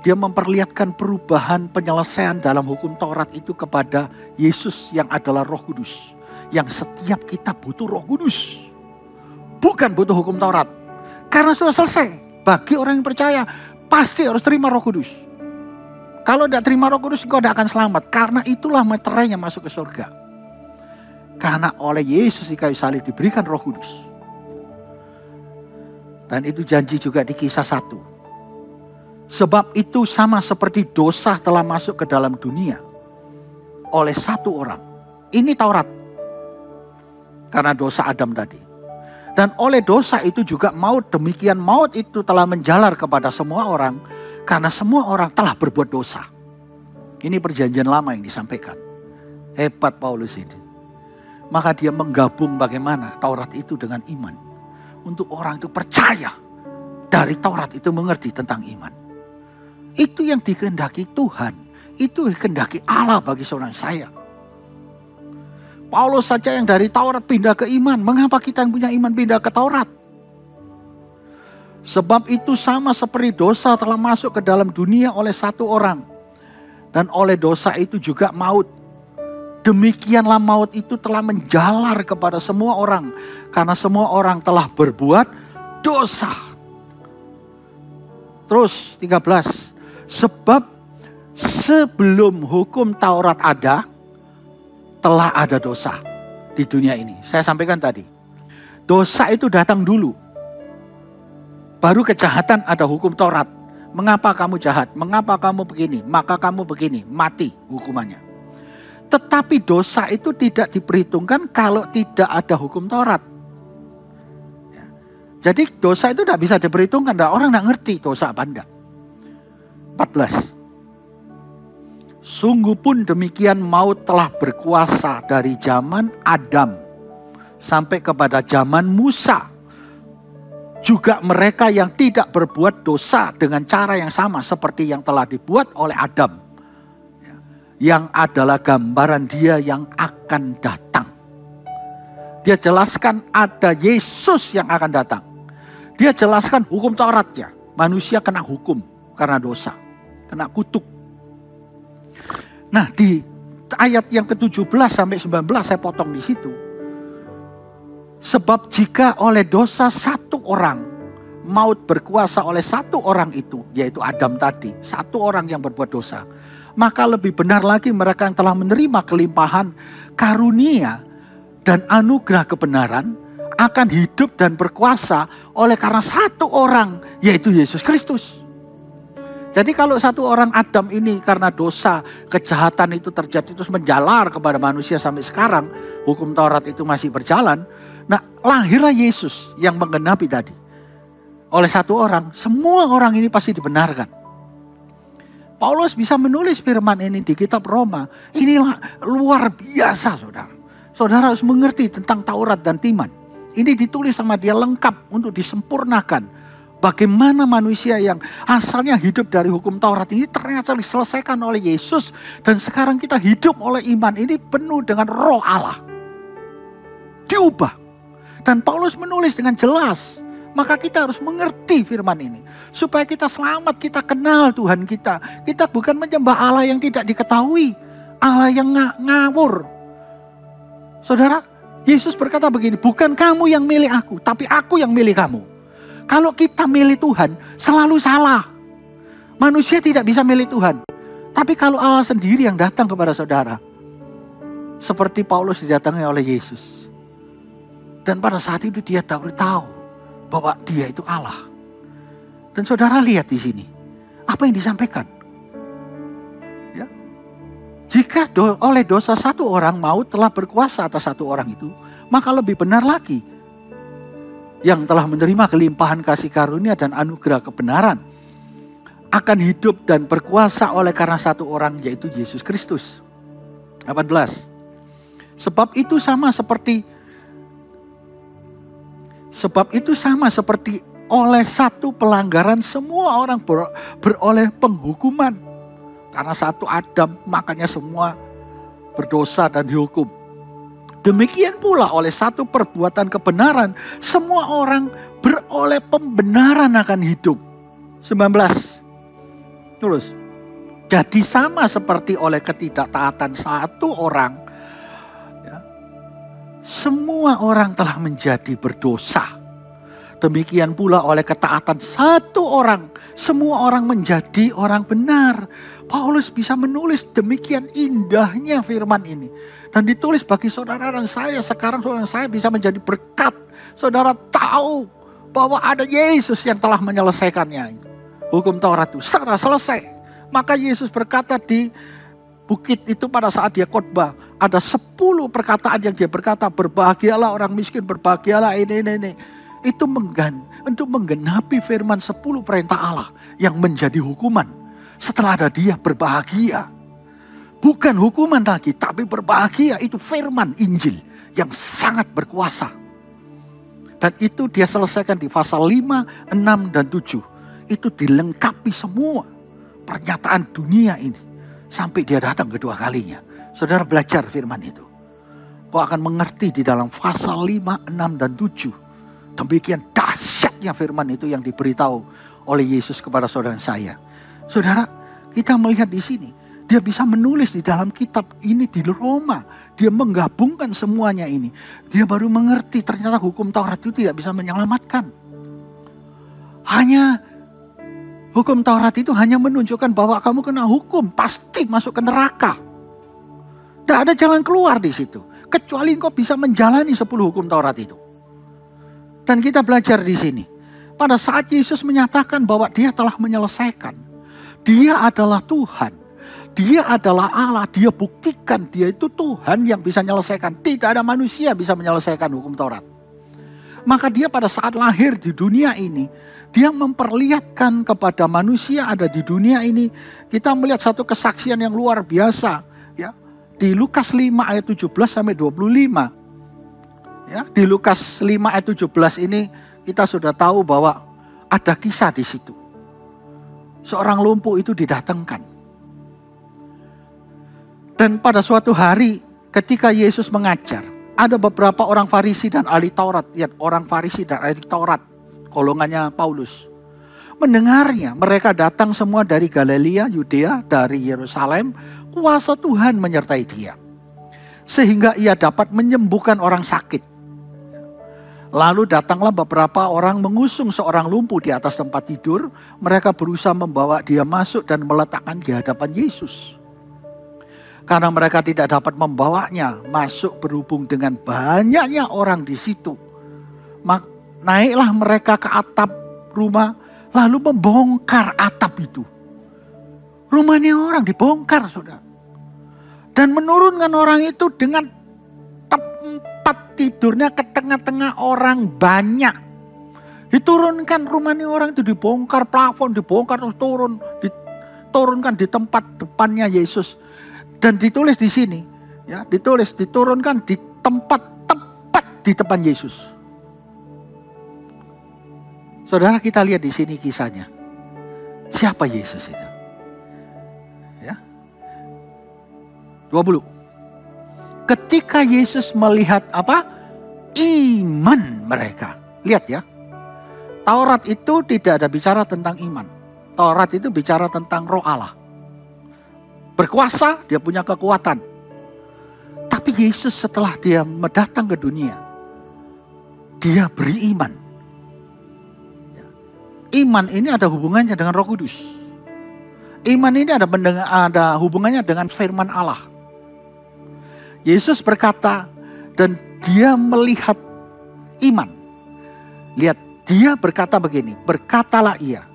Dia memperlihatkan perubahan penyelesaian dalam hukum Taurat itu kepada Yesus yang adalah Roh Kudus. Yang setiap kita butuh Roh Kudus. Bukan butuh hukum Taurat. Karena sudah selesai. Bagi orang yang percaya, pasti harus terima Roh Kudus. Kalau tidak terima Roh Kudus, engkau tidak akan selamat. Karena itulah meterainya masuk ke surga. Karena oleh Yesus di kayu salib diberikan Roh Kudus. Dan itu janji juga di Kisah 1. Sebab itu sama seperti dosa telah masuk ke dalam dunia oleh satu orang. Ini Taurat. Karena dosa Adam tadi. Dan oleh dosa itu juga maut. Demikian maut itu telah menjalar kepada semua orang. Karena semua orang telah berbuat dosa. Ini perjanjian lama yang disampaikan. Hebat Paulus ini. Maka dia menggabung bagaimana Taurat itu dengan iman. Untuk orang itu percaya. Dari Taurat itu mengerti tentang iman. Itu yang dikehendaki Tuhan. Itu dikehendaki Allah bagi seorang saya. Paulus saja yang dari Taurat pindah ke iman. Mengapa kita yang punya iman pindah ke Taurat? Sebab itu sama seperti dosa telah masuk ke dalam dunia oleh satu orang. Dan oleh dosa itu juga maut. Demikianlah maut itu telah menjalar kepada semua orang. Karena semua orang telah berbuat dosa. Terus 13. Sebab sebelum hukum Taurat ada, telah ada dosa di dunia ini. Saya sampaikan tadi. Dosa itu datang dulu. Baru kejahatan ada hukum Taurat. Mengapa kamu jahat? Mengapa kamu begini? Maka kamu begini. Mati hukumannya. Tetapi dosa itu tidak diperhitungkan kalau tidak ada hukum Taurat. Ya. Jadi dosa itu tidak bisa diperhitungkan. Orang tidak ngerti dosa apa enggak. 14. Sungguh pun demikian maut telah berkuasa dari zaman Adam sampai kepada zaman Musa. Juga mereka yang tidak berbuat dosa dengan cara yang sama seperti yang telah dibuat oleh Adam. Yang adalah gambaran dia yang akan datang. Dia jelaskan ada Yesus yang akan datang. Dia jelaskan hukum Tauratnya. Manusia kena hukum karena dosa. kena kutuk. Nah, di ayat yang ke-17 sampai 19 saya potong di situ. Sebab jika oleh dosa satu orang, maut berkuasa oleh satu orang itu, yaitu Adam tadi, satu orang yang berbuat dosa, maka lebih benar lagi mereka yang telah menerima kelimpahan karunia dan anugerah kebenaran akan hidup dan berkuasa oleh karena satu orang, yaitu Yesus Kristus. Jadi kalau satu orang Adam ini karena dosa, kejahatan itu terjadi terus menjalar kepada manusia sampai sekarang, hukum Taurat itu masih berjalan. Nah, lahirlah Yesus yang menggenapi tadi. Oleh satu orang, semua orang ini pasti dibenarkan. Paulus bisa menulis firman ini di kitab Roma. Inilah luar biasa, saudara. Saudara harus mengerti tentang Taurat dan Iman. Ini ditulis sama dia lengkap untuk disempurnakan. Bagaimana manusia yang asalnya hidup dari hukum Taurat ini ternyata diselesaikan oleh Yesus. Dan sekarang kita hidup oleh iman ini penuh dengan roh Allah. Diubah. Dan Paulus menulis dengan jelas. Maka kita harus mengerti firman ini. Supaya kita selamat, kita kenal Tuhan kita. Kita bukan menyembah Allah yang tidak diketahui. Allah yang ngawur. Saudara, Yesus berkata begini, bukan kamu yang milih aku, tapi aku yang milih kamu. Kalau kita milih Tuhan, selalu salah. Manusia tidak bisa milih Tuhan. Tapi kalau Allah sendiri yang datang kepada saudara, seperti Paulus didatangi oleh Yesus. Dan pada saat itu dia tahu bahwa dia itu Allah. Dan saudara lihat di sini, apa yang disampaikan? Ya. Jika oleh dosa satu orang maut telah berkuasa atas satu orang itu, maka lebih benar lagi yang telah menerima kelimpahan kasih karunia dan anugerah kebenaran akan hidup dan berkuasa oleh karena satu orang, yaitu Yesus Kristus. 18. Sebab itu sama seperti oleh satu pelanggaran semua orang beroleh penghukuman. Karena satu Adam, makanya semua berdosa dan dihukum. Demikian pula oleh satu perbuatan kebenaran, semua orang beroleh pembenaran akan hidup. 19. Terus. Jadi sama seperti oleh ketidaktaatan satu orang, ya, semua orang telah menjadi berdosa. Demikian pula oleh ketaatan satu orang, semua orang menjadi orang benar. Paulus bisa menulis demikian indahnya firman ini. Dan ditulis bagi saudara dan saya. Sekarang saudara dan saya bisa menjadi berkat. Saudara tahu bahwa ada Yesus yang telah menyelesaikannya. Hukum Taurat itu secara selesai. Maka Yesus berkata di bukit itu pada saat dia khotbah. Ada 10 perkataan yang dia berkata. Berbahagialah orang miskin, berbahagialah ini. Itu untuk menggenapi firman 10 perintah Allah yang menjadi hukuman. Setelah ada dia berbahagia. Bukan hukuman lagi, tapi berbahagia itu firman Injil yang sangat berkuasa. Dan itu dia selesaikan di pasal 5, 6, dan 7. Itu dilengkapi semua pernyataan dunia ini. Sampai dia datang kedua kalinya. Saudara belajar firman itu. Kau akan mengerti di dalam pasal 5, 6, dan 7. Demikian dahsyatnya firman itu yang diberitahu oleh Yesus kepada saudara saya. Saudara, kita melihat di sini. Dia bisa menulis di dalam kitab ini di Roma. Dia menggabungkan semuanya ini. Dia baru mengerti ternyata hukum Taurat itu tidak bisa menyelamatkan. Hukum Taurat itu hanya menunjukkan bahwa kamu kena hukum. Pasti masuk ke neraka. Tidak ada jalan keluar di situ. Kecuali engkau bisa menjalani 10 hukum Taurat itu. Dan kita belajar di sini. Pada saat Yesus menyatakan bahwa dia telah menyelesaikan. Dia adalah Tuhan. Dia adalah Allah. Dia buktikan dia itu Tuhan yang bisa menyelesaikan. Tidak ada manusia bisa menyelesaikan hukum Taurat. Maka dia pada saat lahir di dunia ini. Dia memperlihatkan kepada manusia ada di dunia ini. Kita melihat satu kesaksian yang luar biasa. Ya, di Lukas 5 ayat 17 sampai 25. Ya, di Lukas 5 ayat 17 ini kita sudah tahu bahwa ada kisah di situ. Seorang lumpuh itu didatangkan. Dan pada suatu hari ketika Yesus mengajar, ada beberapa orang Farisi dan ahli Taurat. Ya, orang Farisi dan ahli Taurat, golongannya Paulus. mendengarnya. Mereka datang semua dari Galilea, Yudea, dari Yerusalem. Kuasa Tuhan menyertai dia, sehingga ia dapat menyembuhkan orang sakit. Lalu datanglah beberapa orang mengusung seorang lumpuh di atas tempat tidur. Mereka berusaha membawa dia masuk dan meletakkan di hadapan Yesus. Karena mereka tidak dapat membawanya masuk berhubung dengan banyaknya orang di situ. Naiklah mereka ke atap rumah, lalu membongkar atap itu. Rumahnya orang dibongkar, saudara. Dan menurunkan orang itu dengan tempat tidurnya ke tengah-tengah orang banyak. Diturunkan rumahnya orang itu, dibongkar plafon, dibongkar terus diturunkan di tempat depannya Yesus. Dan ditulis di sini, ya, diturunkan di tempat tepat di depan Yesus. Saudara, kita lihat di sini kisahnya. Siapa Yesus itu? Ya. 20. Ketika Yesus melihat apa? Iman mereka. Lihat ya. Taurat itu tidak ada bicara tentang iman. Taurat itu bicara tentang Roh Allah. Berkuasa, dia punya kekuatan. Tapi Yesus setelah dia datang ke dunia, dia beri iman. Iman ini ada hubungannya dengan Roh Kudus. Iman ini ada hubungannya dengan firman Allah. Yesus berkata, dan dia melihat iman. Lihat, dia berkata begini, berkatalah ia,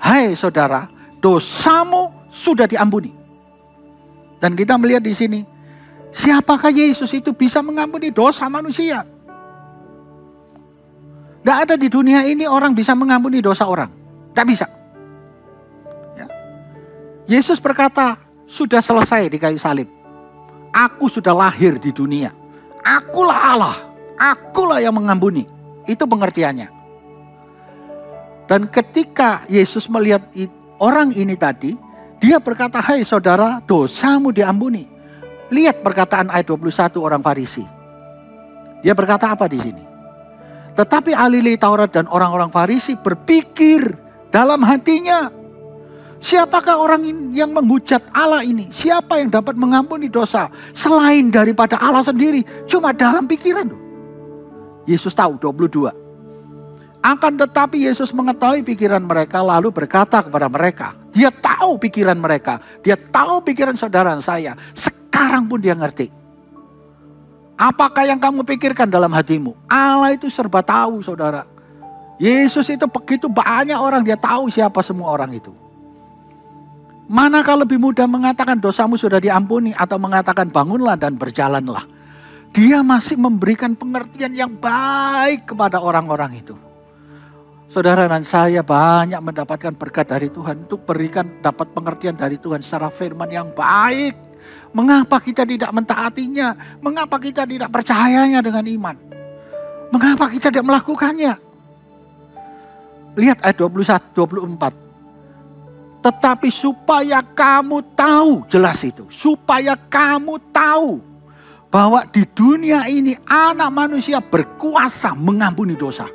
hai saudara, dosamu sudah diampuni. Dan kita melihat di sini, siapakah Yesus itu bisa mengampuni dosa manusia? Tidak ada di dunia ini orang bisa mengampuni dosa orang. Tidak bisa. Ya. Yesus berkata, sudah selesai di kayu salib. Aku sudah lahir di dunia. Akulah Allah. Akulah yang mengampuni. Itu pengertiannya. Dan ketika Yesus melihat orang ini tadi, dia berkata, hai saudara, dosamu diampuni. Lihat perkataan ayat 21 orang Farisi. Dia berkata apa di sini? Tetapi ahli Taurat dan orang-orang Farisi berpikir dalam hatinya, siapakah orang yang menghujat Allah ini? Siapa yang dapat mengampuni dosa selain daripada Allah sendiri? Cuma dalam pikiran. Yesus tahu, 22. Akan tetapi Yesus mengetahui pikiran mereka lalu berkata kepada mereka. Dia tahu pikiran mereka. Dia tahu pikiran saudara saya. Sekarang pun dia ngerti. Apakah yang kamu pikirkan dalam hatimu? Allah itu serba tahu, saudara. Yesus itu begitu banyak orang, dia tahu siapa semua orang itu. Manakah lebih mudah mengatakan dosamu sudah diampuni atau mengatakan bangunlah dan berjalanlah? Dia masih memberikan pengertian yang baik kepada orang-orang itu. Saudara dan saya banyak mendapatkan berkat dari Tuhan untuk dapat pengertian dari Tuhan secara firman yang baik. Mengapa kita tidak mentaatinya? Mengapa kita tidak percayanya dengan iman? Mengapa kita tidak melakukannya? Lihat ayat 21, 24. Tetapi supaya kamu tahu, jelas itu. Supaya kamu tahu bahwa di dunia ini anak manusia berkuasa mengampuni dosa.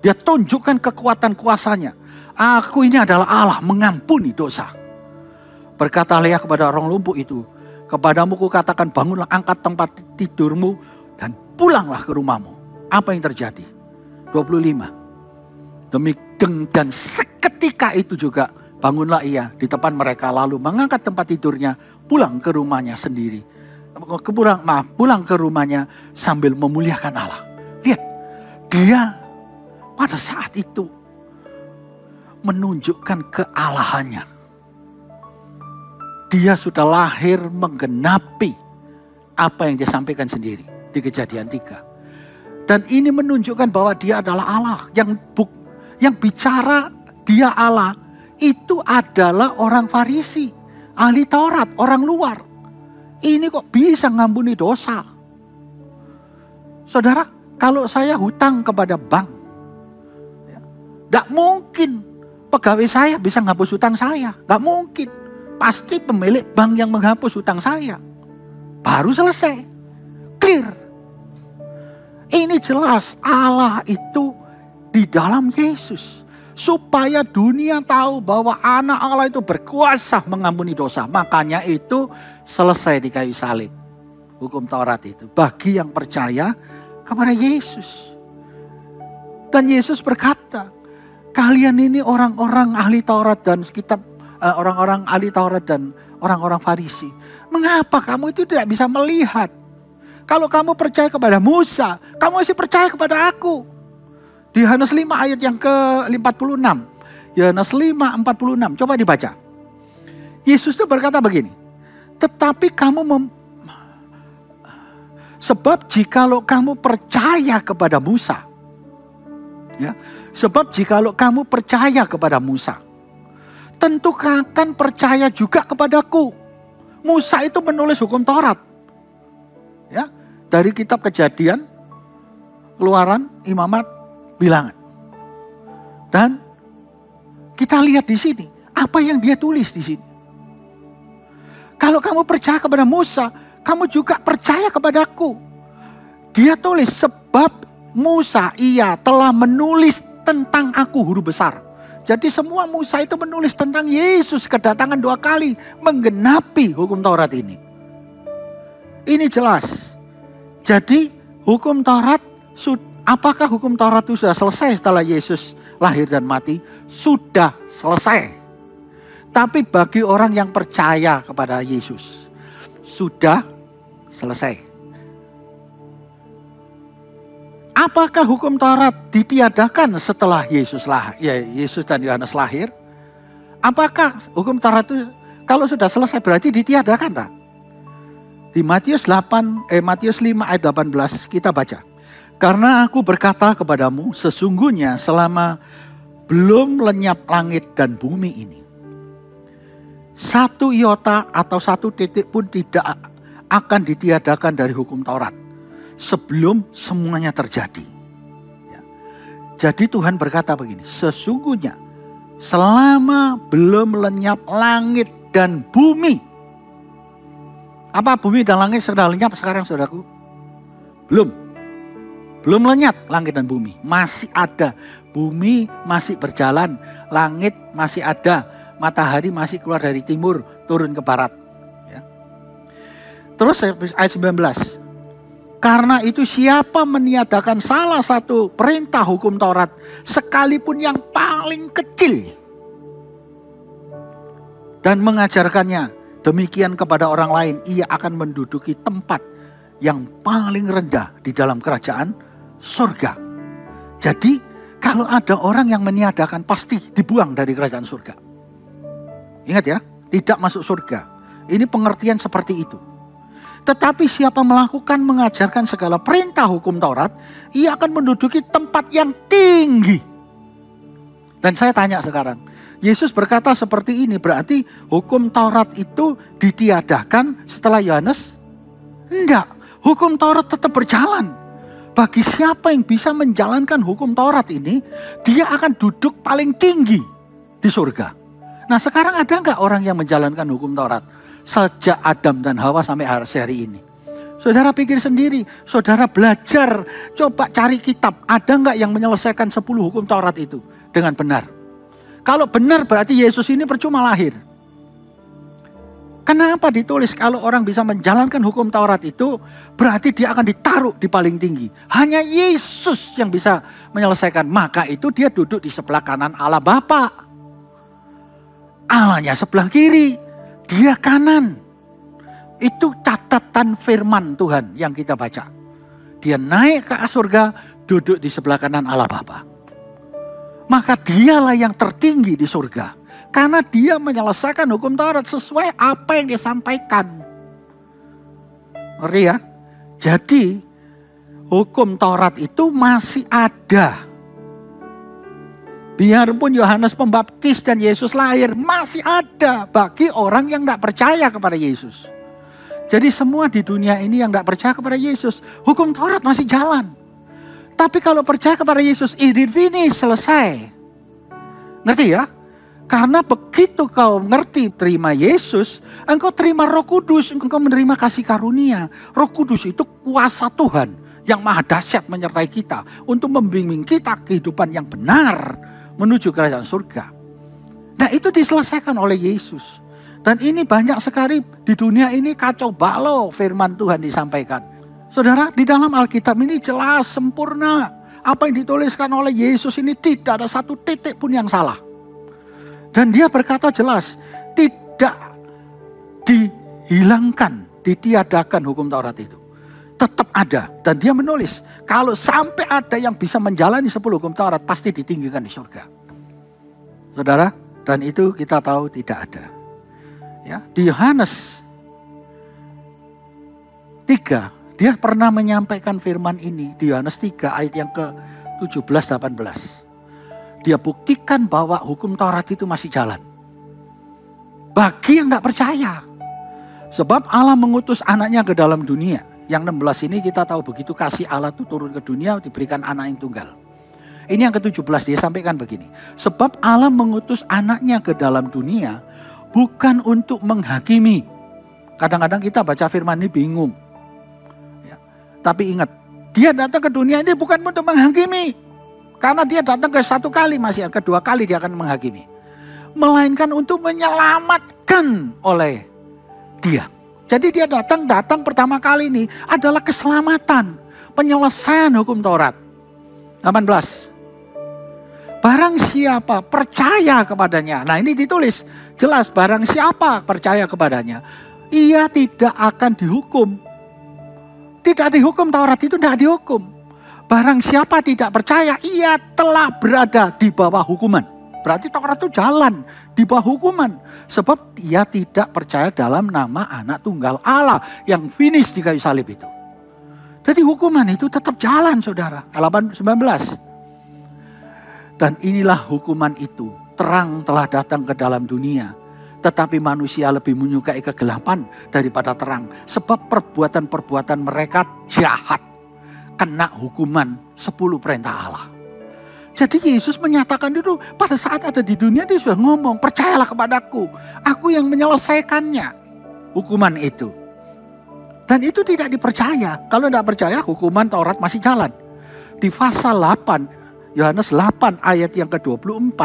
Dia tunjukkan kekuatan kuasanya. Aku ini adalah Allah mengampuni dosa. Berkata Leah kepada orang lumpuh itu, kepadamu kukatakan bangunlah, angkat tempat tidurmu dan pulanglah ke rumahmu. Apa yang terjadi? 25. Dan seketika itu juga bangunlah ia di depan mereka lalu mengangkat tempat tidurnya, pulang ke rumahnya sendiri. Pulang ke rumahnya sambil memuliakan Allah. Lihat, dia pada saat itu menunjukkan kealahannya. Dia sudah lahir menggenapi apa yang dia sampaikan sendiri di Kejadian 3. Dan ini menunjukkan bahwa dia adalah Allah. Yang bicara dia Allah itu adalah orang Farisi, ahli Taurat, orang luar. Ini kok bisa ngampuni dosa? Saudara, kalau saya hutang kepada bank, tidak mungkin pegawai saya bisa menghapus hutang saya. Tidak mungkin. Pasti pemilik bank yang menghapus hutang saya. Baru selesai. Clear. Ini jelas Allah itu di dalam Yesus. supaya dunia tahu bahwa anak Allah itu berkuasa mengampuni dosa. Makanya itu selesai di kayu salib. Hukum Taurat itu bagi yang percaya kepada Yesus. Dan Yesus berkata, kalian ini orang-orang ahli Taurat dan kitab, orang-orang ahli Taurat dan orang-orang Farisi. Mengapa kamu itu tidak bisa melihat? Kalau kamu percaya kepada Musa, kamu masih percaya kepada aku. Di Yohanes 5 ayat yang ke-46. Yohanes 5:46. Coba dibaca. Yesus itu berkata begini. Tetapi sebab jikalau kamu percaya kepada Musa. Ya, sebab jikalau kamu percaya kepada Musa, tentu akan percaya juga kepadaku. Musa itu menulis hukum Taurat. Ya, dari kitab Kejadian, Keluaran, Imamat, Bilangan. Dan kita lihat di sini apa yang dia tulis di sini. Kalau kamu percaya kepada Musa, kamu juga percaya kepadaku. Dia tulis sebab Musa telah menulis tentang aku huruf besar. Jadi semua Musa itu menulis tentang Yesus kedatangan 2 kali menggenapi hukum Taurat ini. Ini jelas. Jadi hukum Taurat, apakah hukum Taurat itu sudah selesai setelah Yesus lahir dan mati? Sudah selesai. Tapi bagi orang yang percaya kepada Yesus, sudah selesai. Apakah hukum Taurat ditiadakan setelah Yesus dan Yohanes lahir? Apakah hukum Taurat itu kalau sudah selesai berarti ditiadakan tak? Di Matius 5 ayat 18 kita baca. Karena aku berkata kepadamu, sesungguhnya selama belum lenyap langit dan bumi ini, satu iota atau satu titik pun tidak akan ditiadakan dari hukum Taurat sebelum semuanya terjadi. Ya. Jadi Tuhan berkata begini, sesungguhnya selama belum lenyap langit dan bumi. Apa bumi dan langit sudah lenyap sekarang saudaraku? Belum lenyap langit dan bumi. Masih ada. Bumi masih berjalan. Langit masih ada. Matahari masih keluar dari timur, turun ke barat. Ya. Terus ayat 19. Karena itu siapa meniadakan salah satu perintah hukum Taurat, sekalipun yang paling kecil, dan mengajarkannya demikian kepada orang lain, ia akan menduduki tempat yang paling rendah di dalam kerajaan surga. Jadi kalau ada orang yang meniadakan pasti dibuang dari kerajaan surga. Ingat ya, tidak masuk surga. Ini pengertian seperti itu. Tetapi siapa melakukan mengajarkan segala perintah hukum Taurat, ia akan menduduki tempat yang tinggi. Dan saya tanya sekarang, Yesus berkata seperti ini, berarti hukum Taurat itu ditiadakan setelah Yohanes? Enggak, hukum Taurat tetap berjalan. Bagi siapa yang bisa menjalankan hukum Taurat ini, dia akan duduk paling tinggi di surga. Nah sekarang ada enggak orang yang menjalankan hukum Taurat? Sejak Adam dan Hawa sampai hari ini. Saudara pikir sendiri, saudara belajar, coba cari kitab. Ada enggak yang menyelesaikan 10 hukum Taurat itu dengan benar? Kalau benar berarti Yesus ini percuma lahir. Kenapa ditulis kalau orang bisa menjalankan hukum Taurat itu berarti dia akan ditaruh di paling tinggi. Hanya Yesus yang bisa menyelesaikan. Maka itu dia duduk di sebelah kanan Allah Bapa. Allahnya sebelah kiri. Dia kanan. Itu catatan firman Tuhan yang kita baca. Dia naik ke surga, duduk di sebelah kanan Allah Bapa. Maka dialah yang tertinggi di surga. Karena dia menyelesaikan hukum Taurat sesuai apa yang dia sampaikan. Ngerti ya? Jadi hukum Taurat itu masih ada. Biarpun Yohanes Pembaptis dan Yesus lahir, masih ada bagi orang yang tidak percaya kepada Yesus. Jadi semua di dunia ini yang tidak percaya kepada Yesus, hukum Taurat masih jalan. Tapi kalau percaya kepada Yesus, finish, selesai. Ngerti ya? Karena begitu kau ngerti terima Yesus, engkau terima Roh Kudus, engkau menerima kasih karunia. Roh Kudus itu kuasa Tuhan yang maha dahsyat menyertai kita untuk membimbing kita kehidupan yang benar. menuju kerajaan surga. Nah itu diselesaikan oleh Yesus. Dan ini banyak sekali di dunia ini kacau balau firman Tuhan disampaikan. Saudara, di dalam Alkitab ini jelas sempurna. Apa yang dituliskan oleh Yesus ini tidak ada satu titik pun yang salah. Dan dia berkata jelas, tidak dihilangkan, ditiadakan hukum Taurat itu. Tetap ada. Dan dia menulis, kalau sampai ada yang bisa menjalani 10 hukum Taurat, pasti ditinggikan di surga. Saudara, dan itu kita tahu tidak ada. Ya, di Yohanes 3, dia pernah menyampaikan firman ini. Di Yohanes 3 ayat yang ke-17-18. Dia buktikan bahwa hukum Taurat itu masih jalan. Bagi yang tidak percaya. Sebab Allah mengutus anaknya ke dalam dunia. Yang 16 ini kita tahu begitu kasih Allah itu turun ke dunia diberikan anak yang tunggal. Ini yang ke-17 dia sampaikan begini. Sebab Allah mengutus anaknya ke dalam dunia bukan untuk menghakimi. Kadang-kadang kita baca firman ini bingung. Ya. Tapi ingat, dia datang ke dunia ini bukan untuk menghakimi. Karena dia datang ke satu kali masih, kedua kali dia akan menghakimi. Melainkan untuk menyelamatkan oleh dia. Jadi dia datang pertama kali ini adalah keselamatan. Penyelesaian hukum Taurat. 18. Barang siapa percaya kepadanya. Nah ini ditulis jelas, barang siapa percaya kepadanya, ia tidak akan dihukum. Tidak dihukum, Taurat itu tidak dihukum. Barang siapa tidak percaya, ia telah berada di bawah hukuman. Berarti Taurat itu jalan di bawah hukuman. Sebab ia tidak percaya dalam nama anak tunggal Allah yang finish di kayu salib itu. Jadi hukuman itu tetap jalan saudara. 19. Dan inilah hukuman itu. Terang telah datang ke dalam dunia. Tetapi manusia lebih menyukai kegelapan daripada terang. Sebab perbuatan-perbuatan mereka jahat. Kena hukuman 10 perintah Allah. Jadi Yesus menyatakan itu pada saat ada di dunia dia sudah ngomong, percayalah kepadaku, aku yang menyelesaikannya hukuman itu. Dan itu tidak dipercaya. Kalau tidak percaya hukuman Taurat masih jalan. Di pasal 8, Yohanes 8 ayat yang ke-24,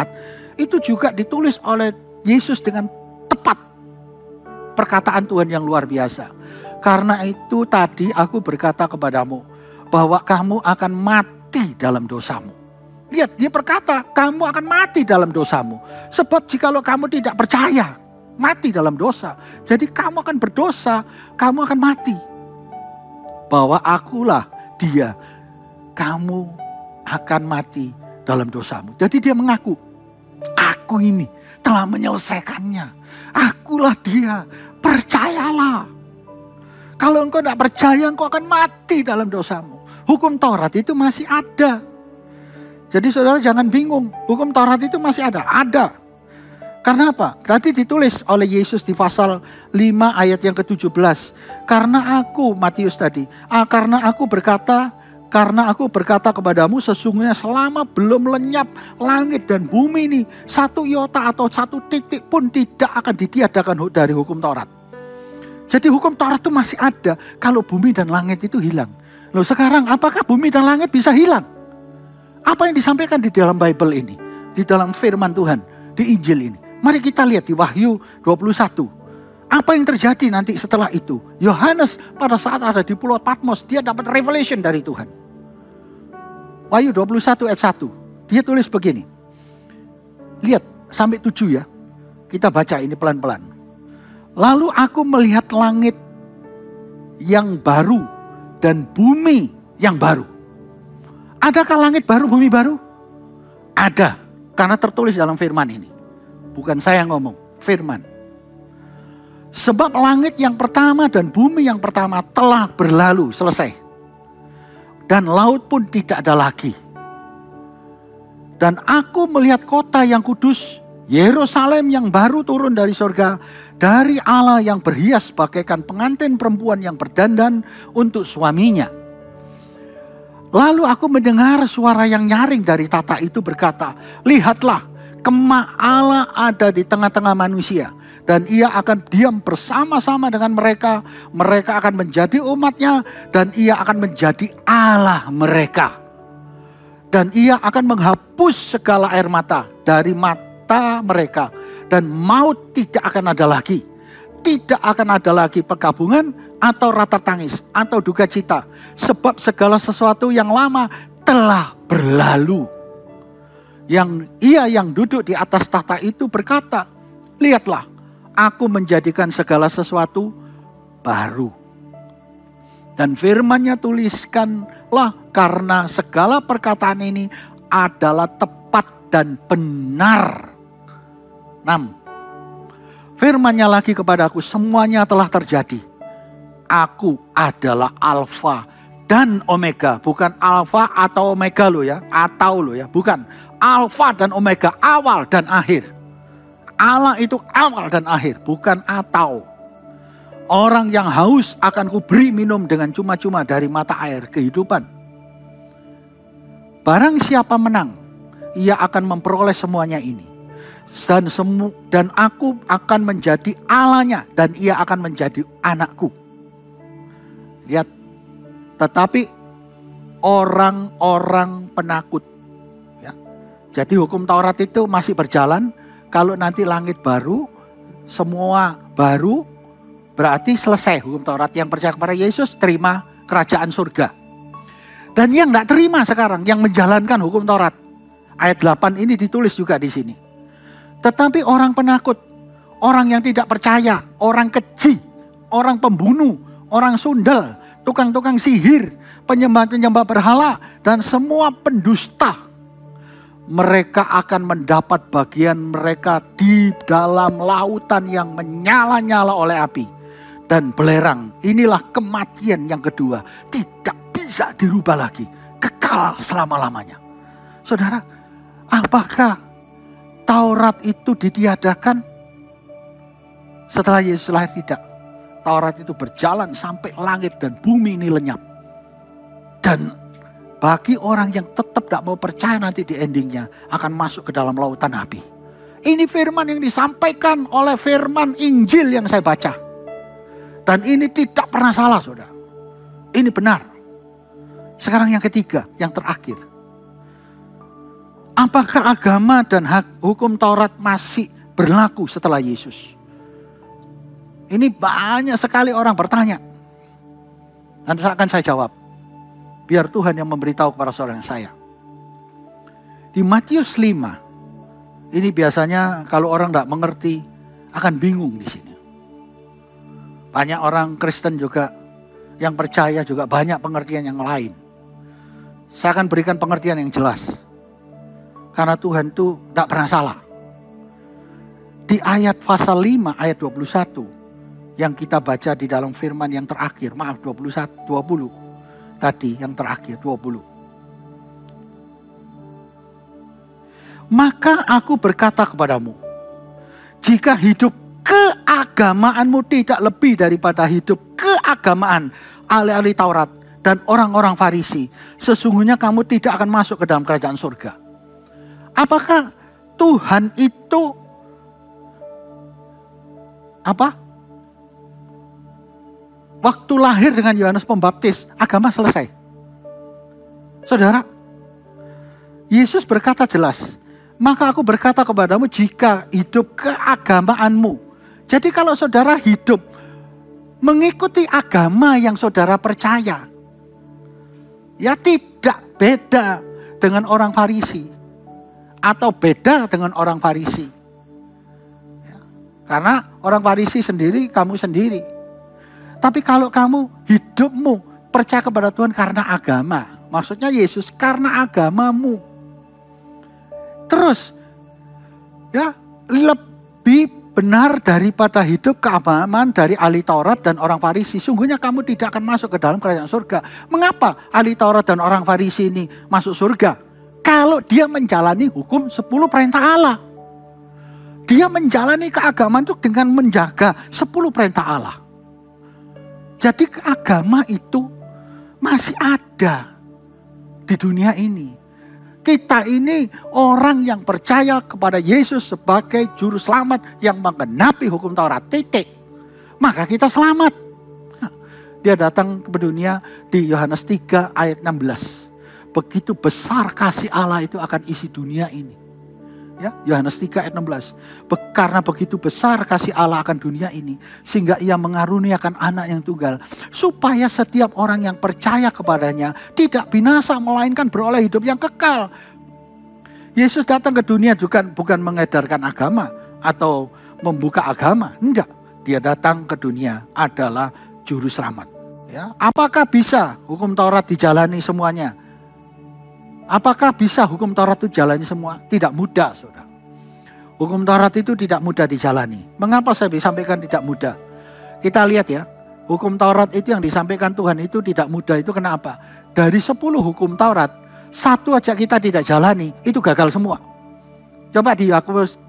itu juga ditulis oleh Yesus dengan tepat. Perkataan Tuhan yang luar biasa. Karena itu tadi aku berkata kepadamu, bahwa kamu akan mati dalam dosamu. Lihat, dia berkata, kamu akan mati dalam dosamu. Sebab jikalau kamu tidak percaya, mati dalam dosa. Jadi kamu akan berdosa, kamu akan mati. Bahwa akulah dia, kamu akan mati dalam dosamu. Jadi dia mengaku, aku ini telah menyelesaikannya. Akulah dia, percayalah. Kalau engkau tidak percaya, engkau akan mati dalam dosamu. Hukum Taurat itu masih ada. Jadi saudara jangan bingung, hukum Taurat itu masih ada. Ada. Karena apa? Tadi ditulis oleh Yesus di pasal 5 ayat yang ke-17. Karena aku, Matius tadi, karena aku berkata kepadamu sesungguhnya selama belum lenyap langit dan bumi ini, satu iota atau satu titik pun tidak akan ditiadakan dari hukum Taurat. Jadi hukum Taurat itu masih ada kalau bumi dan langit itu hilang. Loh sekarang apakah bumi dan langit bisa hilang? Apa yang disampaikan di dalam Bible ini? Di dalam firman Tuhan, di Injil ini. Mari kita lihat di Wahyu 21. Apa yang terjadi nanti setelah itu? Yohanes pada saat ada di Pulau Patmos, dia dapat revelation dari Tuhan. Wahyu 21 ayat 1. Dia tulis begini. Lihat sampai 7 ya. Kita baca ini pelan-pelan. Lalu aku melihat langit yang baru dan bumi yang baru. Adakah langit baru, bumi baru? Ada, karena tertulis dalam firman ini. Bukan saya yang ngomong, firman. Sebab langit yang pertama dan bumi yang pertama telah berlalu, selesai. Dan laut pun tidak ada lagi. Dan aku melihat kota yang kudus, Yerusalem yang baru turun dari surga, dari Allah yang berhias bagaikan pengantin perempuan yang berdandan untuk suaminya. Lalu aku mendengar suara yang nyaring dari tata itu berkata, lihatlah, kemah Allah ada di tengah-tengah manusia. Dan ia akan diam bersama-sama dengan mereka. Mereka akan menjadi umatnya dan ia akan menjadi Allah mereka. Dan ia akan menghapus segala air mata dari mata mereka. Dan maut tidak akan ada lagi. Tidak akan ada lagi pekabungan atau ratap tangis atau duka cita. Sebab segala sesuatu yang lama telah berlalu. Ia yang duduk di atas tahta itu berkata, lihatlah, aku menjadikan segala sesuatu baru. Dan firman-Nya tuliskanlah, karena segala perkataan ini adalah tepat dan benar. 6. Firman-Nya lagi kepadaku, semuanya telah terjadi. Aku adalah Alfa dan Omega. Bukan Alfa atau Omega lo ya. Atau lo ya. Bukan. Alfa dan Omega. Awal dan akhir. Allah itu awal dan akhir. Bukan atau. Orang yang haus akan kuberi minum dengan cuma-cuma dari mata air kehidupan. Barang siapa menang, ia akan memperoleh semuanya ini. Dan aku akan menjadi Allahnya dan ia akan menjadi anakku. Lihat, tetapi orang-orang penakut. Ya. Jadi hukum Taurat itu masih berjalan. Kalau nanti langit baru, semua baru, berarti selesai hukum Taurat. Yang percaya kepada Yesus terima kerajaan surga. Dan yang tidak terima sekarang, yang menjalankan hukum Taurat. Ayat 8 ini ditulis juga di sini. Tetapi orang penakut, orang yang tidak percaya, orang keji, orang pembunuh, orang sundal, tukang-tukang sihir, penyembah-penyembah berhala, dan semua pendusta. Mereka akan mendapat bagian mereka di dalam lautan yang menyala-nyala oleh api dan belerang. Inilah kematian yang kedua. Tidak bisa dirubah lagi. Kekal selama-lamanya. Saudara, apakah Taurat itu ditiadakan setelah Yesus lahir? Tidak. Taurat itu berjalan sampai langit dan bumi ini lenyap. Dan bagi orang yang tetap tidak mau percaya, nanti di endingnya akan masuk ke dalam lautan api. Ini firman yang disampaikan oleh firman Injil yang saya baca. Dan ini tidak pernah salah, saudara. Ini benar. Sekarang yang ketiga, yang terakhir. Apakah agama dan hukum Taurat masih berlaku setelah Yesus? Ini banyak sekali orang bertanya. Nanti akan saya jawab. Biar Tuhan yang memberitahu kepada saudara saya. Di Matius 5. Ini biasanya kalau orang tidak mengerti akan bingung di sini. Banyak orang Kristen juga yang percaya juga banyak pengertian yang lain. Saya akan berikan pengertian yang jelas. Karena Tuhan itu tidak pernah salah. Di ayat pasal 5 ayat 21 yang kita baca di dalam firman yang terakhir, maaf 20 tadi yang terakhir 20. Maka aku berkata kepadamu, jika hidup keagamaanmu tidak lebih daripada hidup keagamaan ahli-ahli Taurat dan orang-orang Farisi, sesungguhnya kamu tidak akan masuk ke dalam kerajaan surga. Apakah Tuhan itu waktu lahir dengan Yohanes Pembaptis, agama selesai? Saudara, Yesus berkata jelas, maka aku berkata kepadamu jika hidup keagamaanmu. Jadi kalau saudara hidup mengikuti agama yang saudara percaya, ya tidak beda dengan orang Farisi. Atau beda dengan orang Farisi. Ya, karena orang Farisi sendiri, kamu sendiri. Tapi kalau kamu hidupmu percaya kepada Tuhan karena agama. Maksudnya Yesus karena agamamu. Terus, ya lebih benar daripada hidup keagamaan dari ahli Taurat dan orang Farisi. Sungguhnya kamu tidak akan masuk ke dalam kerajaan surga. Mengapa ahli Taurat dan orang Farisi ini masuk surga? Kalau dia menjalani hukum 10 perintah Allah. Dia menjalani keagamaan itu dengan menjaga 10 perintah Allah. Jadi agama itu masih ada di dunia ini. Kita ini orang yang percaya kepada Yesus sebagai juru selamat yang menggenapi hukum Taurat. Titik. Maka kita selamat. Dia datang ke dunia di Yohanes 3 ayat 16. begitu besar kasih Allah itu akan isi dunia ini. Ya, Yohanes 3 ayat 16. Karena begitu besar kasih Allah akan dunia ini, sehingga ia mengaruniakan anak yang tunggal, supaya setiap orang yang percaya kepadanya tidak binasa, melainkan beroleh hidup yang kekal. Yesus datang ke dunia bukan mengedarkan agama atau membuka agama. Enggak, dia datang ke dunia adalah juru selamat. Ya, apakah bisa hukum Taurat dijalani semuanya? Apakah bisa hukum Taurat itu jalani semua? Tidak mudah, saudara. Hukum Taurat itu tidak mudah dijalani. Mengapa saya sampaikan tidak mudah? Kita lihat ya, hukum Taurat itu yang disampaikan Tuhan itu tidak mudah. Itu kenapa? Dari 10 hukum Taurat, 1 aja kita tidak jalani, itu gagal semua. Coba di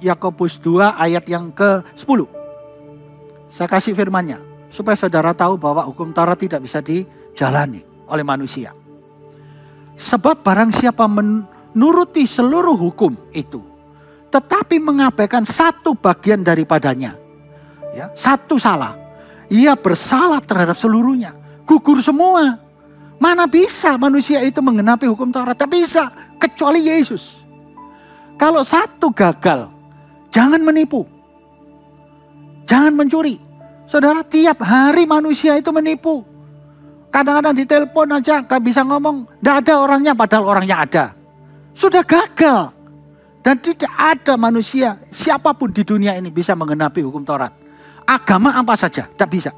Yakobus 2 ayat yang ke-10. Saya kasih firmannya, supaya saudara tahu bahwa hukum Taurat tidak bisa dijalani oleh manusia. Sebab barang siapa menuruti seluruh hukum itu, tetapi mengabaikan satu bagian daripadanya, ya, satu salah, ia bersalah terhadap seluruhnya, gugur semua. Mana bisa manusia itu menggenapi hukum Taurat? Tak bisa, kecuali Yesus. Kalau satu gagal, jangan menipu, jangan mencuri. Saudara, tiap hari manusia itu menipu. Kadang-kadang ditelepon aja gak bisa ngomong, gak ada orangnya padahal orangnya ada. Sudah gagal. Dan tidak ada manusia, siapapun di dunia ini bisa menggenapi hukum Taurat. Agama apa saja, tak bisa.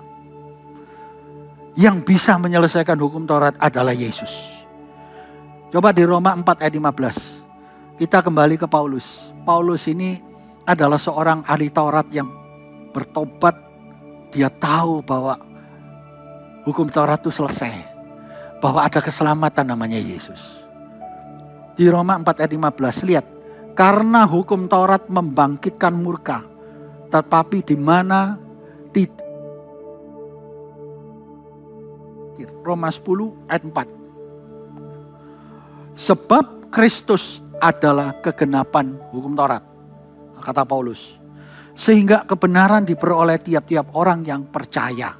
Yang bisa menyelesaikan hukum Taurat adalah Yesus. Coba di Roma 4 ayat 15. Kita kembali ke Paulus. Paulus ini adalah seorang ahli Taurat yang bertobat. Dia tahu bahwa hukum Taurat itu selesai. Bahwa ada keselamatan namanya Yesus. Di Roma 4 ayat 15, lihat. Karena hukum Taurat membangkitkan murka. Tetapi di mana tidak. Roma 10 ayat 4. Sebab Kristus adalah kegenapan hukum Taurat. Kata Paulus. Sehingga kebenaran diperoleh tiap-tiap orang yang percaya.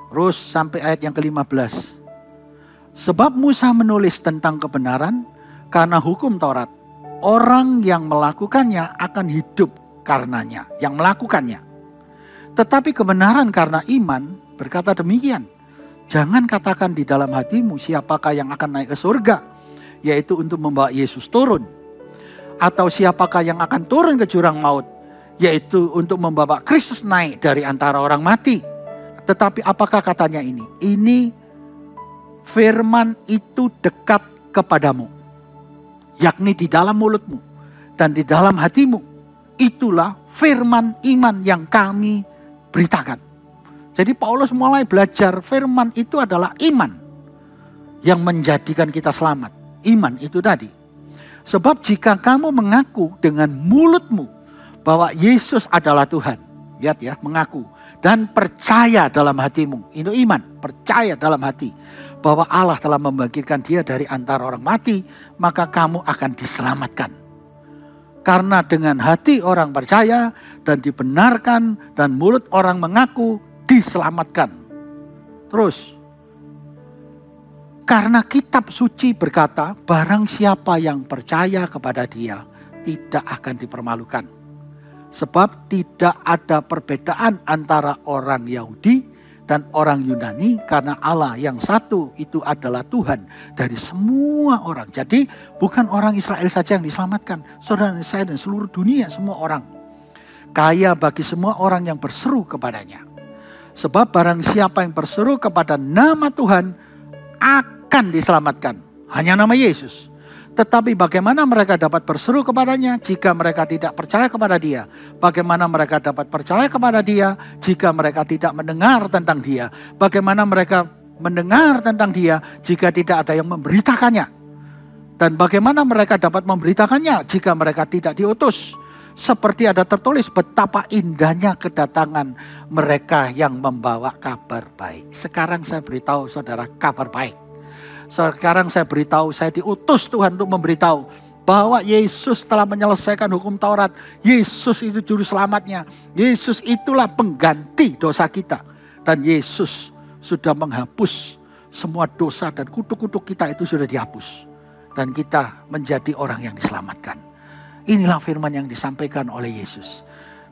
Terus sampai ayat yang ke-15. Sebab Musa menulis tentang kebenaran karena hukum Taurat. Orang yang melakukannya akan hidup karenanya. Yang melakukannya. Tetapi kebenaran karena iman berkata demikian. Jangan katakan di dalam hatimu siapakah yang akan naik ke surga. Yaitu untuk membawa Yesus turun. Atau siapakah yang akan turun ke jurang maut. Yaitu untuk membawa Kristus naik dari antara orang mati. Tetapi apakah katanya ini? Ini firman itu dekat kepadamu. Yakni di dalam mulutmu dan di dalam hatimu. Itulah firman iman yang kami beritakan. Jadi Paulus mulai belajar firman itu adalah iman. Yang menjadikan kita selamat. Iman itu tadi. Sebab jika kamu mengaku dengan mulutmu bahwa Yesus adalah Tuhan. Lihat ya, mengaku. Dan percaya dalam hatimu. Itu iman, percaya dalam hati. Bahwa Allah telah membangkitkan dia dari antara orang mati. Maka kamu akan diselamatkan. Karena dengan hati orang percaya dan dibenarkan. Dan mulut orang mengaku diselamatkan. Terus. Karena kitab suci berkata, barang siapa yang percaya kepada dia tidak akan dipermalukan. Sebab tidak ada perbedaan antara orang Yahudi dan orang Yunani. Karena Allah yang satu itu adalah Tuhan dari semua orang. Jadi bukan orang Israel saja yang diselamatkan. Saudara saya dan seluruh dunia semua orang. Kaya bagi semua orang yang berseru kepadanya. Sebab barang siapa yang berseru kepada nama Tuhan akan diselamatkan. Hanya nama Yesus. Tetapi bagaimana mereka dapat berseru kepadanya jika mereka tidak percaya kepada dia? Bagaimana mereka dapat percaya kepada dia jika mereka tidak mendengar tentang dia? Bagaimana mereka mendengar tentang dia jika tidak ada yang memberitakannya? Dan bagaimana mereka dapat memberitakannya jika mereka tidak diutus? Seperti ada tertulis betapa indahnya kedatangan mereka yang membawa kabar baik. Sekarang saya beritahu saudara kabar baik. Sekarang saya beritahu, saya diutus Tuhan untuk memberitahu bahwa Yesus telah menyelesaikan hukum Taurat. Yesus itu juru selamatnya. Yesus itulah pengganti dosa kita. Dan Yesus sudah menghapus semua dosa dan kutuk-kutuk kita itu sudah dihapus. Dan kita menjadi orang yang diselamatkan. Inilah firman yang disampaikan oleh Yesus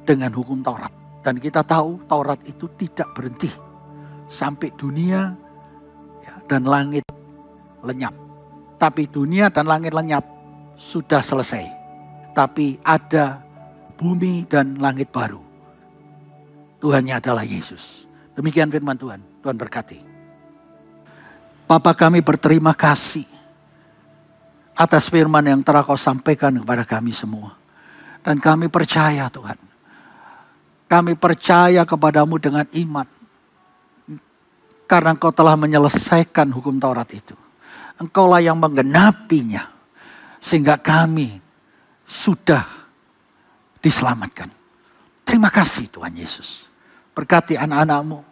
dengan hukum Taurat. Dan kita tahu Taurat itu tidak berhenti sampai dunia dan langit lenyap. Tapi dunia dan langit lenyap sudah selesai. Tapi ada bumi dan langit baru. Tuhannya adalah Yesus. Demikian firman Tuhan. Tuhan berkati. Bapa, kami berterima kasih atas firman yang telah Kau sampaikan kepada kami semua. Dan kami percaya Tuhan. Kami percaya kepadamu dengan iman. Karena Engkau telah menyelesaikan hukum Taurat itu. Engkaulah yang menggenapinya. Sehingga kami sudah diselamatkan. Terima kasih Tuhan Yesus. Berkati anak-anak-Mu.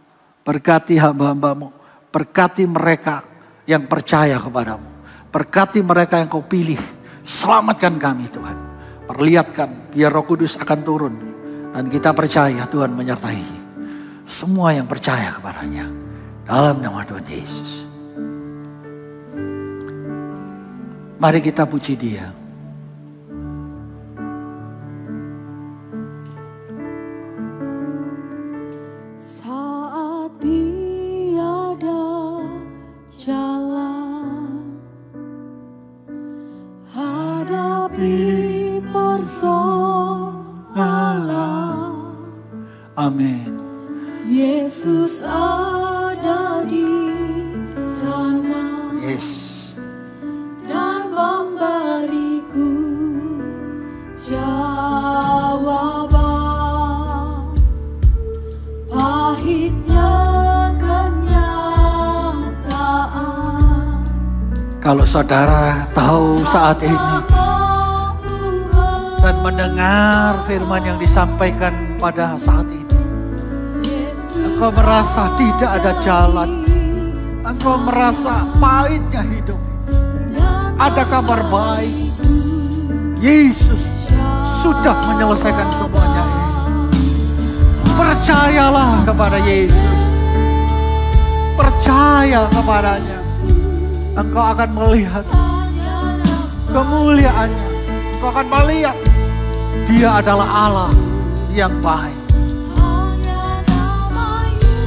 Berkati hamba-hamba-Mu. Berkati mereka yang percaya kepadamu. Berkati mereka yang Kau pilih. Selamatkan kami Tuhan. Perlihatkan biar Roh Kudus akan turun. Dan kita percaya Tuhan menyertai semua yang percaya kepadanya. Dalam nama Tuhan Yesus. Mari kita puji Dia. Saat tiada jalan, hadapi persoalan. Amin. Yesus ada di sana. Yes. Dan memberiku jawaban. Pahitnya kenyataan. Kalau saudara tahu saat ini dan mendengar firman yang disampaikan pada saat ini, engkau merasa tidak ada jalan, engkau merasa pahitnya hidup, ada kabar baik. Yesus sudah menyelesaikan semuanya. Percayalah kepada Yesus. Percaya kepadanya. Engkau akan melihat kemuliaannya. Engkau akan melihat Dia adalah Allah yang baik.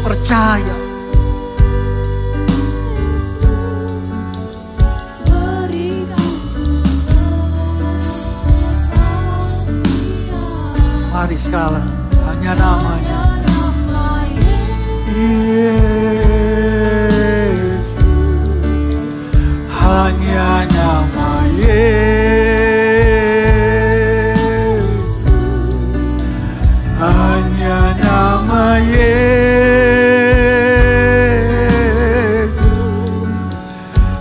Percaya. Mari sekarang hanya namanya. Yesus. Hanya nama Yesus. Hanya nama Yesus.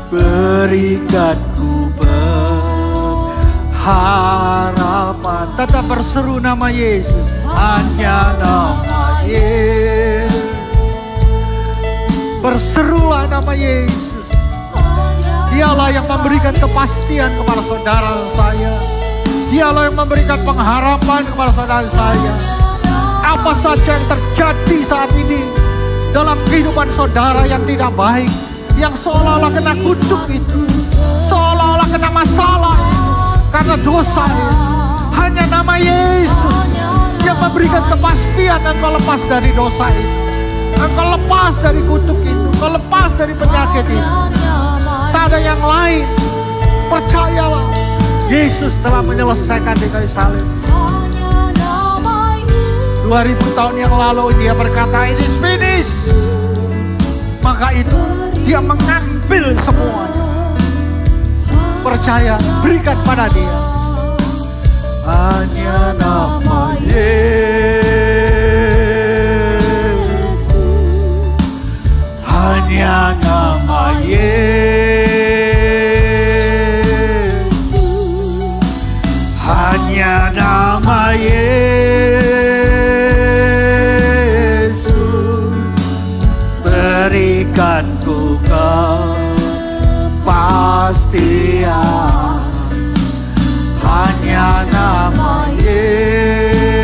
Berikan ku pengharapan. Tetap berseru nama Yesus. Hanya nama Yesus. Berserulah nama Yesus. Dialah yang memberikan kepastian kepada saudara saya. Dialah yang memberikan pengharapan kepada saudara saya. Apa saja yang terjadi saat ini dalam kehidupan saudara yang tidak baik, yang seolah-olah kena kutuk itu, seolah-olah kena masalah karena dosa itu, hanya nama Yesus yang memberikan kepastian. Engkau lepas dari dosa itu, engkau lepas dari kutuk itu, engkau lepas dari penyakit itu. Tak ada yang lain. Percayalah, Yesus telah menyelesaikan di kayu salib. 2000 tahun yang lalu Dia berkata, "It is finished." Maka itu Dia mengambil semuanya. Percaya, berikan pada Dia. Hanya nama Yesus. Hanya nama Yesus. Hanya nama Yesus. Berikan ku kepastian. Hanya nama Yesus.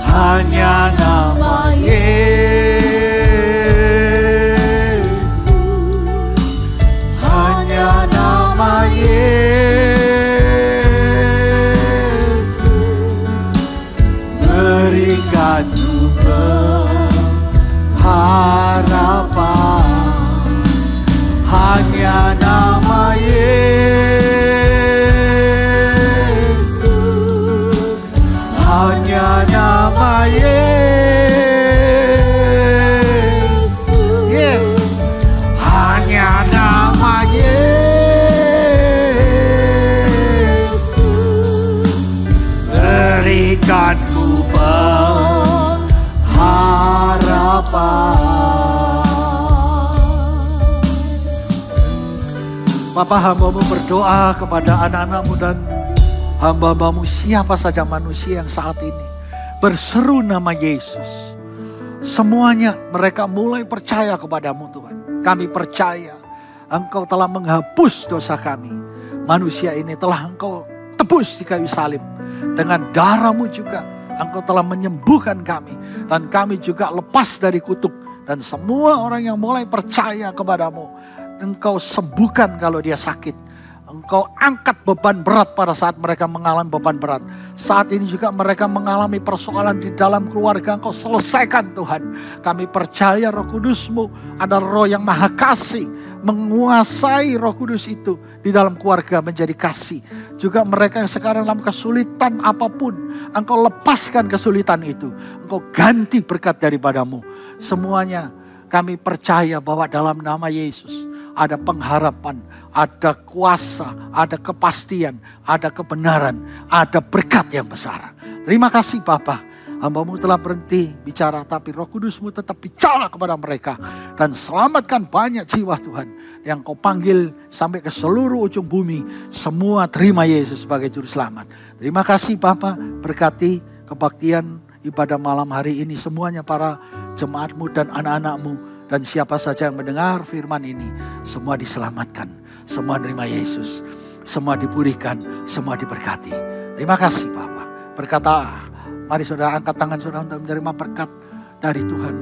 Hanya nama Yesus. hanya nama Yesus, hanya nama Yesus, yes, hanya nama Yesus, berikanku pengharapan. Bapa, hamba-Mu berdoa kepada anak-anak-Mu dan hamba-Mu siapa saja manusia yang saat ini berseru nama Yesus. Semuanya mereka mulai percaya kepada-Mu Tuhan. Kami percaya Engkau telah menghapus dosa kami. Manusia ini telah Engkau tebus di kayu salib. Dengan darah-Mu juga Engkau telah menyembuhkan kami. Dan kami juga lepas dari kutuk. Dan semua orang yang mulai percaya kepada-Mu, Engkau sembuhkan kalau dia sakit. Engkau angkat beban berat pada saat mereka mengalami beban berat. Saat ini juga mereka mengalami persoalan di dalam keluarga. Engkau selesaikan Tuhan. Kami percaya Roh Kudus-Mu adalah Roh yang maha kasih. Menguasai Roh Kudus itu di dalam keluarga menjadi kasih. Juga mereka yang sekarang dalam kesulitan apapun, Engkau lepaskan kesulitan itu. Engkau ganti berkat daripada-Mu. Semuanya kami percaya bahwa dalam nama Yesus ada pengharapan, ada kuasa, ada kepastian, ada kebenaran, ada berkat yang besar. Terima kasih Bapa. Hamba-Mu telah berhenti bicara, tapi Roh Kudus-Mu tetap bicara kepada mereka. Dan selamatkan banyak jiwa Tuhan yang Kau panggil sampai ke seluruh ujung bumi. Semua terima Yesus sebagai Juru Selamat. Terima kasih Bapa, berkati kebaktian ibadah malam hari ini. Semuanya para jemaat-Mu dan anak-anak-Mu. Dan siapa saja yang mendengar firman ini, semua diselamatkan, semua menerima Yesus, semua dipulihkan, semua diberkati. Terima kasih Bapak. Berkata, mari saudara angkat tangan saudara untuk menerima berkat dari Tuhan.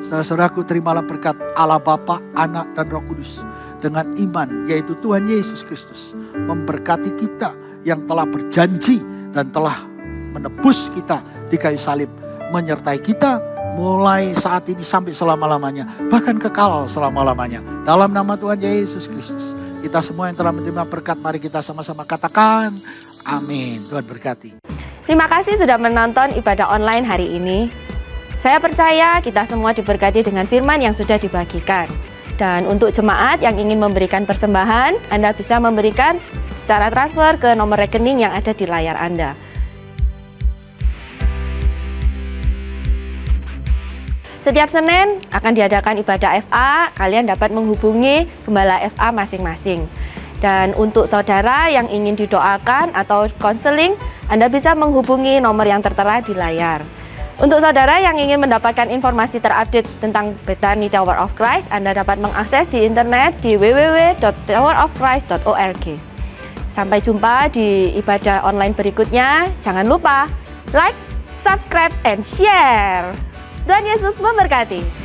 Saudara-saudaraku, terimalah berkat Allah Bapa, Anak dan Roh Kudus. Dengan iman, yaitu Tuhan Yesus Kristus. Memberkati kita yang telah berjanji dan telah menebus kita di kayu salib. Menyertai kita mulai saat ini sampai selama-lamanya. Bahkan kekal selama-lamanya. Dalam nama Tuhan Yesus Kristus. Kita semua yang telah menerima berkat, mari kita sama-sama katakan amin. Tuhan berkati. Terima kasih sudah menonton ibadah online hari ini. Saya percaya kita semua diberkati dengan firman yang sudah dibagikan. Dan untuk jemaat yang ingin memberikan persembahan, Anda bisa memberikan secara transfer ke nomor rekening yang ada di layar Anda. Setiap Senin akan diadakan ibadah FA, kalian dapat menghubungi gembala FA masing-masing. Dan untuk saudara yang ingin didoakan atau konseling, Anda bisa menghubungi nomor yang tertera di layar. Untuk saudara yang ingin mendapatkan informasi terupdate tentang Bethany Tower of Christ, Anda dapat mengakses di internet di www.towerofchrist.org. Sampai jumpa di ibadah online berikutnya. Jangan lupa like, subscribe, and share. Tuhan Yesus memberkati.